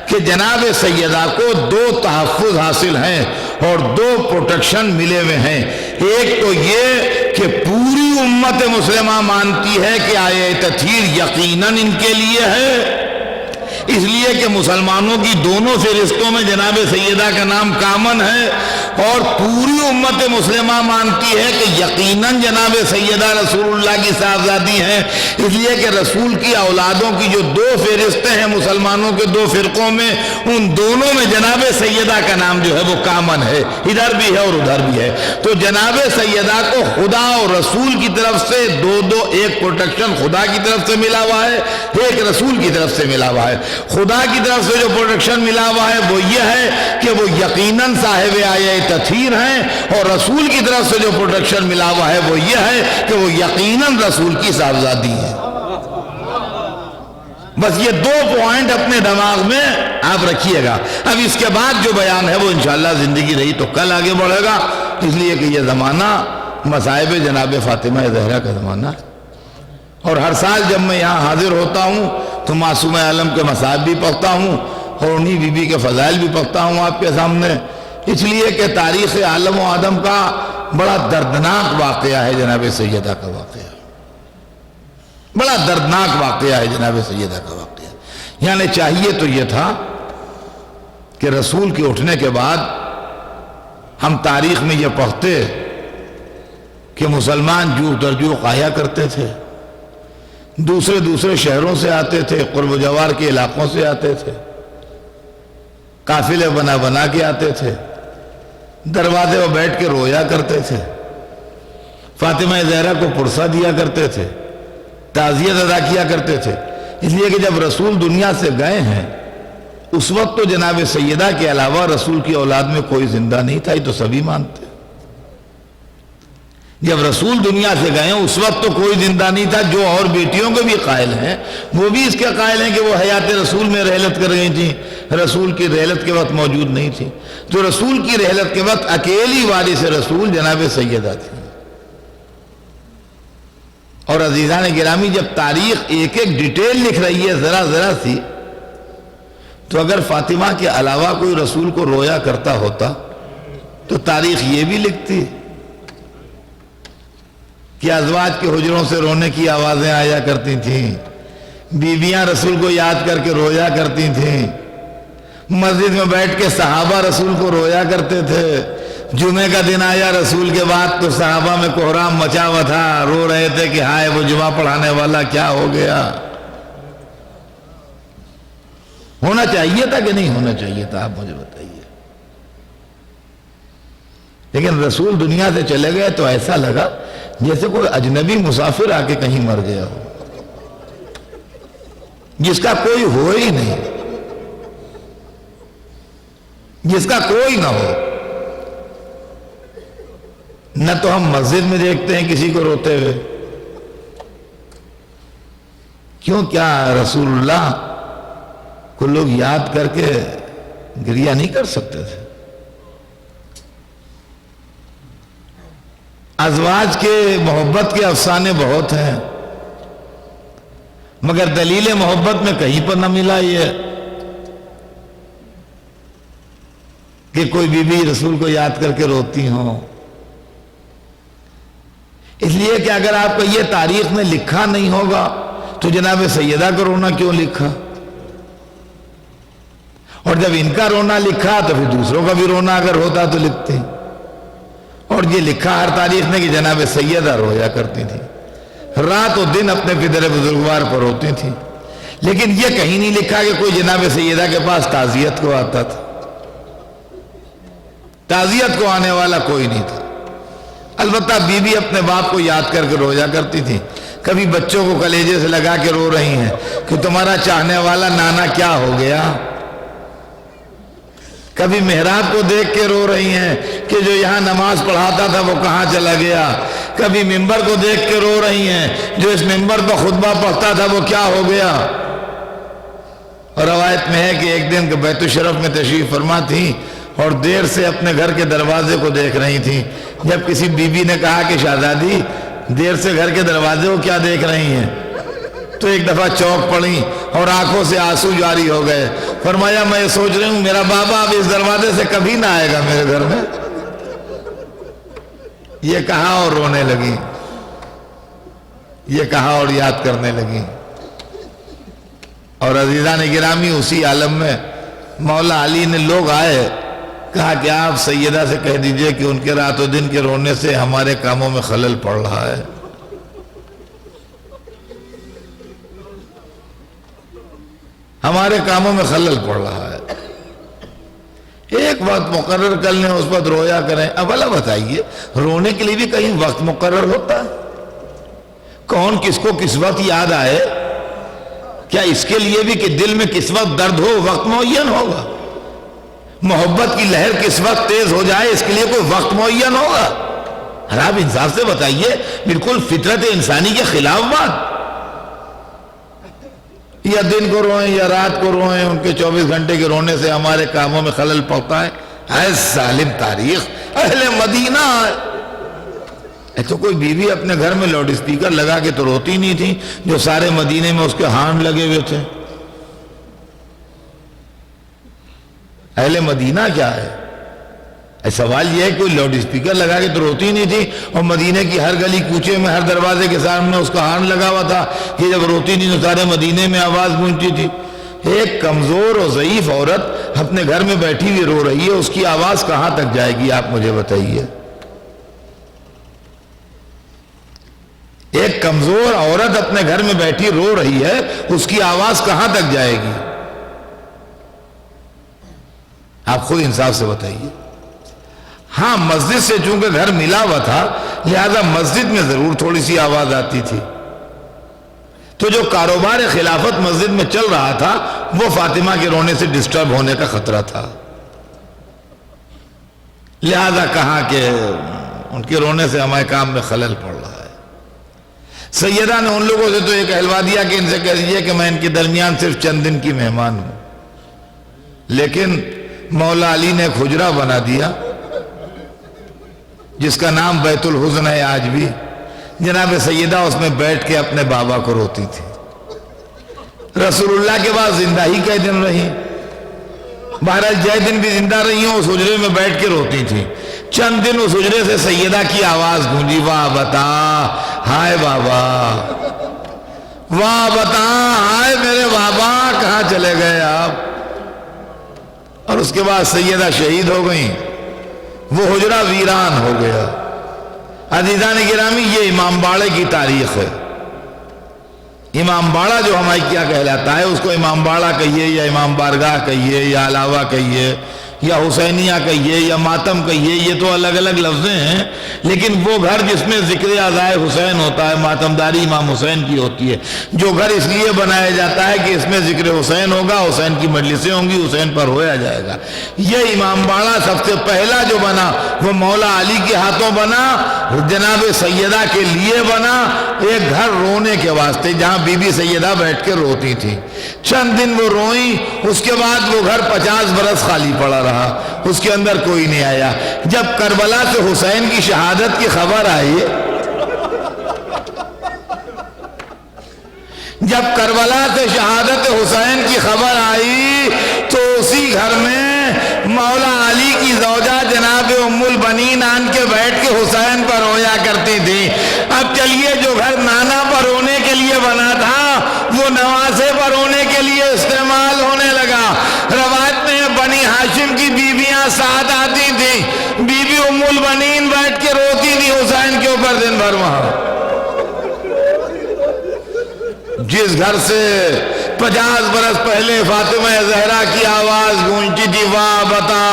کہ جناب سیدہ کو 2 تحفظ حاصل ہیں اور 2 پروٹیکشن ملے ہوئے ہیں۔ ایک تو یہ کہ پوری امت مسلمہ مانتی ہے کہ آیہ تطہیر یقیناً ان کے لیے ہے، اس لیے کہ مسلمانوں کی دونوں فہرستوں میں جناب سیدہ کا نام کامن ہے، اور پوری امت مسلمہ مانتی ہے کہ یقیناً جناب سیدہ رسول اللہ کی صاحبزادی ہیں، اس لیے کہ رسول کی اولادوں کی جو 2 فہرستیں ہیں مسلمانوں کے 2 فرقوں میں، ان دونوں میں جناب سیدہ کا نام جو ہے وہ کامن ہے، ادھر بھی ہے اور ادھر بھی ہے۔ تو جناب سیدہ کو خدا اور رسول کی طرف سے 2 ایک پروٹیکشن خدا کی طرف سے ملا ہوا ہے، ایک رسول کی طرف سے ملا ہوا ہے۔ خدا کی طرف سے جو پروٹیکشن ملا ہوا ہے وہ یہ ہے کہ وہ یقیناً صاحب آیہ تطہیر ہیں، اور رسول کی طرف سے جو پروٹیکشن ملا ہوا ہے وہ یہ ہے کہ وہ یقیناً رسول کی صاحبزادی ہے۔ بس یہ 2 پوائنٹ اپنے دماغ میں آپ رکھیے گا۔ اب اس کے بعد جو بیان ہے وہ انشاءاللہ زندگی رہی تو کل آگے بڑھے گا، اس لیے کہ یہ زمانہ مصائب جناب فاطمہ زہرا کا زمانہ ہے، اور ہر سال جب میں یہاں حاضر ہوتا ہوں تو معصوم عالم کے مصائب بھی پڑھتا ہوں اور انہی بی بی کے فضائل بھی پڑھتا ہوں آپ کے سامنے، اس لیے کہ تاریخ عالم و آدم کا بڑا دردناک واقعہ ہے جناب سیدہ کا واقعہ، بڑا دردناک واقعہ ہے جناب سیدہ کا واقعہ۔ یعنی چاہیے تو یہ تھا کہ رسول کے اٹھنے کے بعد ہم تاریخ میں یہ پڑھتے کہ مسلمان جو در جو آیا کرتے تھے، دوسرے شہروں سے آتے تھے، قرب و جوار کے علاقوں سے آتے تھے، قافلے بنا کے آتے تھے، دروازے پر بیٹھ کے رویا کرتے تھے، فاطمہ زہرا کو پرسہ دیا کرتے تھے، تعزیت ادا کیا کرتے تھے، اس لیے کہ جب رسول دنیا سے گئے ہیں اس وقت تو جناب سیدہ کے علاوہ رسول کی اولاد میں کوئی زندہ نہیں تھا، یہ تو سبھی مانتے۔ جب رسول دنیا سے گئے ہیں اس وقت تو کوئی زندہ نہیں تھا، جو اور بیٹیوں کے بھی قائل ہیں وہ بھی اس کے قائل ہیں کہ وہ حیات رسول میں رحلت کر گئی تھیں، رسول کی رحلت کے وقت موجود نہیں تھی، تو رسول کی رحلت کے وقت اکیلی وارث رسول جناب سیدہ تھی۔ اور عزیزان گرامی، جب تاریخ ایک ڈیٹیل لکھ رہی ہے ذرا سی، تو اگر فاطمہ کے علاوہ کوئی رسول کو رویا کرتا ہوتا تو تاریخ یہ بھی لکھتی کہ ازواج کے حجروں سے رونے کی آوازیں آیا کرتی تھیں، بیویاں رسول کو یاد کر کے رویا کرتی تھیں، مسجد میں بیٹھ کے صحابہ رسول کو رویا کرتے تھے، جمعہ کا دن آیا رسول کے بعد تو صحابہ میں کوہرام مچا ہوا تھا، رو رہے تھے کہ ہائے وہ جمعہ پڑھانے والا کیا ہو گیا۔ ہونا چاہیے تھا کہ نہیں ہونا چاہیے تھا، آپ مجھے بتائیے۔ لیکن رسول دنیا سے چلے گئے تو ایسا لگا جیسے کوئی اجنبی مسافر آ کے کہیں مر گیا ہو، جس کا کوئی ہو ہی نہیں، جس کا کوئی نہ ہو۔ نہ تو ہم مسجد میں دیکھتے ہیں کسی کو روتے ہوئے، کیوں؟ کیا رسول اللہ کو لوگ یاد کر کے گریہ نہیں کر سکتے تھے؟ ازواج کے محبت کے افسانے بہت ہیں، مگر دلیل محبت میں کہیں پر نہ ملا یہ کہ کوئی بی بی رسول کو یاد کر کے روتی ہوں۔ اس لیے کہ اگر آپ کو یہ تاریخ میں لکھا نہیں ہوگا تو جناب سیدہ کو رونا کیوں لکھا؟ اور جب ان کا رونا لکھا تو پھر دوسروں کا بھی رونا اگر ہوتا تو لکھتے. اور یہ لکھا ہر تاریخ نے کہ جناب سیدہ رویا کرتی تھی, رات و دن اپنے پدر بزرگوار پر روتی تھی, لیکن یہ کہیں نہیں لکھا کہ کوئی جناب سیدہ کے پاس تعزیت کو آتا تھا. تعزیت کو آنے والا کوئی نہیں تھا. البتہ بی بی اپنے باپ کو یاد کر کے رویا کرتی تھی. کبھی بچوں کو کلیجے سے لگا کے رو رہی ہیں کہ تمہارا چاہنے والا نانا کیا ہو گیا. کبھی محراب کو دیکھ کے رو رہی ہیں کہ جو یہاں نماز پڑھاتا تھا وہ کہاں چلا گیا. کبھی ممبر کو دیکھ کے رو رہی ہیں جو اس ممبر پر خطبہ پڑھتا تھا وہ کیا ہو گیا. اور روایت میں ہے کہ ایک دن بیت الشرف میں تشریف فرما تھی اور دیر سے اپنے گھر کے دروازے کو دیکھ رہی تھی. جب کسی بی بی نے کہا کہ شہزادی دیر سے گھر کے دروازے کو کیا دیکھ رہی ہیں, تو ایک دفعہ چوک پڑی اور آنکھوں سے آنسو جاری ہو گئے. فرمایا میں یہ سوچ رہی ہوں میرا بابا اب اس دروازے سے کبھی نہ آئے گا میرے گھر میں. یہ کہا اور رونے لگی, یہ کہا اور یاد کرنے لگی. اور عزیزان گرامی اسی عالم میں مولا علی نے لوگ آئے, کہا کہ آپ سیدہ سے کہہ دیجئے کہ ان کے رات و دن کے رونے سے ہمارے کاموں میں خلل پڑ رہا ہے. ہمارے کاموں میں خلل پڑ رہا ہے. ایک وقت مقرر کر لیں, اس وقت رویا کریں. اب اللہ بتائیے رونے کے لیے بھی کہیں وقت مقرر ہوتا ہے؟ کون کس کو کس وقت یاد آئے؟ کیا اس کے لیے بھی کہ دل میں کس وقت درد ہو وقت معین ہوگا؟ محبت کی لہر کس وقت تیز ہو جائے اس کے لیے کوئی وقت معین ہوگا؟ آپ انصاف سے بتائیے, بالکل فطرت انسانی کے خلاف بات. یا دن کو روئیں یا رات کو روئیں, ان کے 24 گھنٹے کے رونے سے ہمارے کاموں میں خلل پڑتا ہے. اے ظالم تاریخ, اہل مدینہ. تو کوئی بیوی اپنے گھر میں لاؤڈ اسپیکر لگا کے تو روتی نہیں تھی جو سارے مدینے میں اس کے ہارن لگے ہوئے تھے. اہل مدینہ کیا ہے؟ سوال یہ ہے کہ کوئی لاؤڈ اسپیکر لگا کے تو روتی نہیں تھی, اور مدینے کی ہر گلی کوچے میں ہر دروازے کے سامنے اس کا ہارن لگا ہوا تھا کہ جب روتی نہیں تو سارے مدینے میں آواز گونجتی تھی. ایک کمزور اور ضعیف عورت اپنے گھر میں بیٹھی ہوئی رو رہی ہے, اس کی آواز کہاں تک جائے گی آپ مجھے بتائیے. ایک کمزور عورت اپنے گھر میں بیٹھی رو رہی ہے, اس کی آواز کہاں تک جائے گی؟ آپ خود انصاف سے بتائیے. ہاں مسجد سے چونکہ گھر ملا ہوا تھا لہذا مسجد میں ضرور تھوڑی سی آواز آتی تھی, تو جو کاروبار خلافت مسجد میں چل رہا تھا وہ فاطمہ کے رونے سے ڈسٹرب ہونے کا خطرہ تھا. لہذا کہا کہ ان کے رونے سے ہمارے کام میں خلل پڑ رہا ہے. سیدہ نے ان لوگوں سے تو یہ کہلوا دیا کہ ان سے کہہ دیجئے کہ میں ان کے درمیان صرف چند دن کی مہمان ہوں. لیکن مولا علی نے ایک حجرہ بنا دیا جس کا نام بیت الحزن ہے آج بھی. جناب سیدہ اس میں بیٹھ کے اپنے بابا کو روتی تھی. رسول اللہ کے بعد زندہ ہی کئی دن رہی, بہرحال جے دن بھی زندہ رہی ہوں اس حجرے میں بیٹھ کے روتی تھی. چند دن اس حجرے سے سیدہ کی آواز گونجی, واہ بتا ہائے بابا, واہ بتا ہائے میرے بابا کہاں چلے گئے آپ. اور اس کے بعد سیدہ شہید ہو گئیں, وہ حجرہ ویران ہو گیا. عزیزان گرامی یہ امام باڑے کی تاریخ ہے. امام باڑہ جو ہمارے کیا کہلاتا ہے, اس کو امام باڑہ کہیے یا امام بارگاہ کہیے یا علاوہ کہیے یا حسینیہ کہیے یا ماتم کہیے, یہ تو الگ الگ لفظیں ہیں, لیکن وہ گھر جس میں ذکر عزائے حسین ہوتا ہے, ماتمداری امام حسین کی ہوتی ہے. جو گھر اس لیے بنایا جاتا ہے کہ اس میں ذکر حسین ہوگا, حسین کی مجلسیں ہوں گی, حسین پر ہویا جائے گا. یہ امام باڑہ سب سے پہلا جو بنا وہ مولا علی کے ہاتھوں بنا, جناب سیدہ کے لیے بنا, ایک گھر رونے کے واسطے جہاں بی بی سیدہ بیٹھ کے روتی تھی. چند دن وہ روئیں, اس کے بعد وہ گھر 50 برس خالی پڑا رہا, اس کے اندر کوئی نہیں آیا. جب کربلا سے حسین کی شہادت کی خبر آئی, جب کربلا سے شہادت حسین کی خبر آئی تو اسی گھر میں مولا علی کی زوجہ جناب ام البنین آن کے بیٹھ کے حسین پر رویا کرتی تھی. اب چلیے جو گھر نانا پر رونے کے لیے بنا تھا وہ نواسے پر رونے کے لیے استعمال ہونے لگا. روایت میں جس گھر سے 50 برس پہلے فاطمہ زہرا کی آواز گونجتی تھی واہ بتا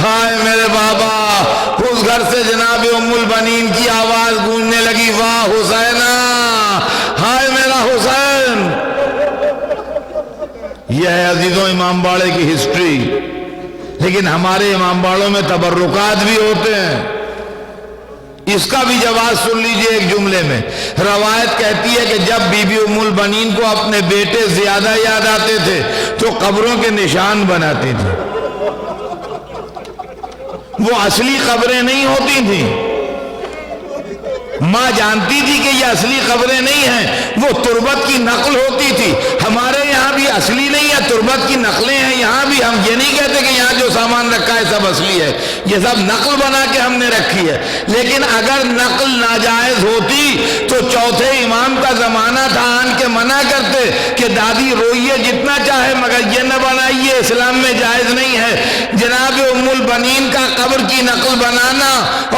ہائے میرے بابا، اس گھر سے جناب ام البنین کی آواز گونجنے لگی واہ حسینہ ہائے میرا حسین۔ یہ ہے عزیزوں امام باڑے کی ہسٹری، لیکن ہمارے امام باڑوں میں تبرکات بھی ہوتے ہیں۔ اس کا بھی جواز سن لیجئے ایک جملے میں۔ روایت کہتی ہے کہ جب بی بی ام البنین کو اپنے بیٹے زیادہ یاد آتے تھے تو قبروں کے نشان بناتی تھی۔ وہ اصلی قبریں نہیں ہوتی تھیں، ماں جانتی تھی کہ یہ اصلی قبریں نہیں ہیں، وہ تربت کی نقل ہوتی تھی۔ ہمارے یہاں بھی اصلی نہیں ہے، تربت کی نقلیں ہیں۔ یہاں بھی ہم یہ نہیں کہتے کہ یہاں جو سامان رکھا ہے سب اصلی ہے، یہ سب نقل بنا کے ہم نے رکھی ہے۔ لیکن اگر نقل ناجائز ہوتی تو چوتھے امام کا زمانہ تھا، آن کے منع کرتے کہ دادی روئیے جتنا چاہے مگر یہ نہ بنائیے، اسلام میں جائز نہیں ہے۔ جناب ام البنین کا قبر کی نقل بنانا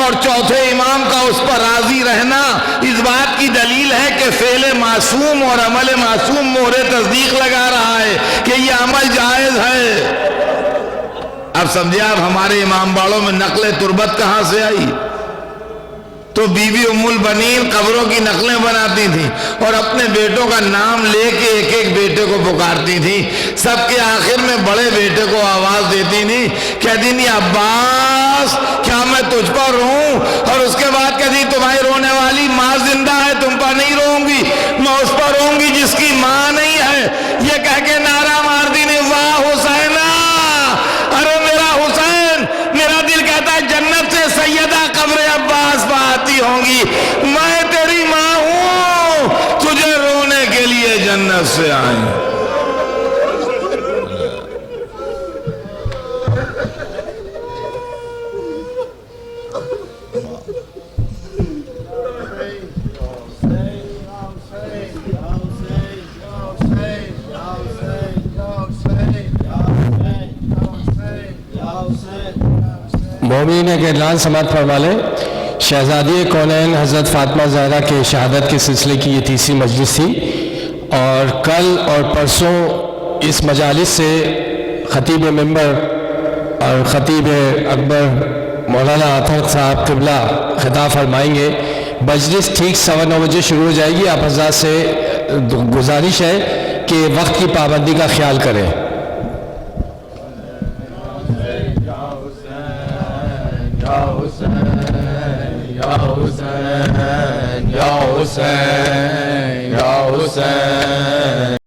اور چوتھے امام کا اس پر راضی رہنا اس بات کی دلیل ہے کہ فعل معصوم اور عمل معصوم مہر تصدیق لگا رہا ہے کہ یہ عمل جائز ہے۔ اب سمجھے آپ ہمارے امام باڑوں میں نقل تربت کہاں سے آئی؟ تو بی بی ام البنین قبروں کی نقلیں بناتی تھیں اور اپنے بیٹوں کا نام لے کے ایک ایک بیٹے کو پکارتی تھیں۔ سب کے آخر میں بڑے بیٹے کو آواز دیتی تھیں، کہتی تھیں عباس کیا میں تجھ پر روں؟ اور اس کے بعد کہتی تمہاری رونے والی ماں زندہ ہے، تم پر نہیں روں گی، میں اس پر روں گی جس کی ماں نہیں ہے۔ یہ کہہ کے نعرہ مار دی نے واہ حسینہ، ارے میرا حسین، میرا دل کہتا ہے جنت سے سیدہ قبر عباس آتی ہوں گی، میں تیری ماں ہوں، تجھے رونے کے لیے جنت سے آئی۔ مومنین کے اعلان سماعت فرما لیں۔ شہزادی کونین حضرت فاطمہ زہرا کے شہادت کے سلسلے کی یہ تیسری مجلس تھی، اور کل اور پرسوں اس مجالس سے خطیب ممبر اور خطیب اکبر مولانا اطہر صاحب قبلہ خطاب فرمائیں گے۔ مجلس ٹھیک 9:15 بجے شروع ہو جائے گی۔ آپ حضرات سے گزارش ہے کہ وقت کی پابندی کا خیال کریں۔ یا حسین یا حسین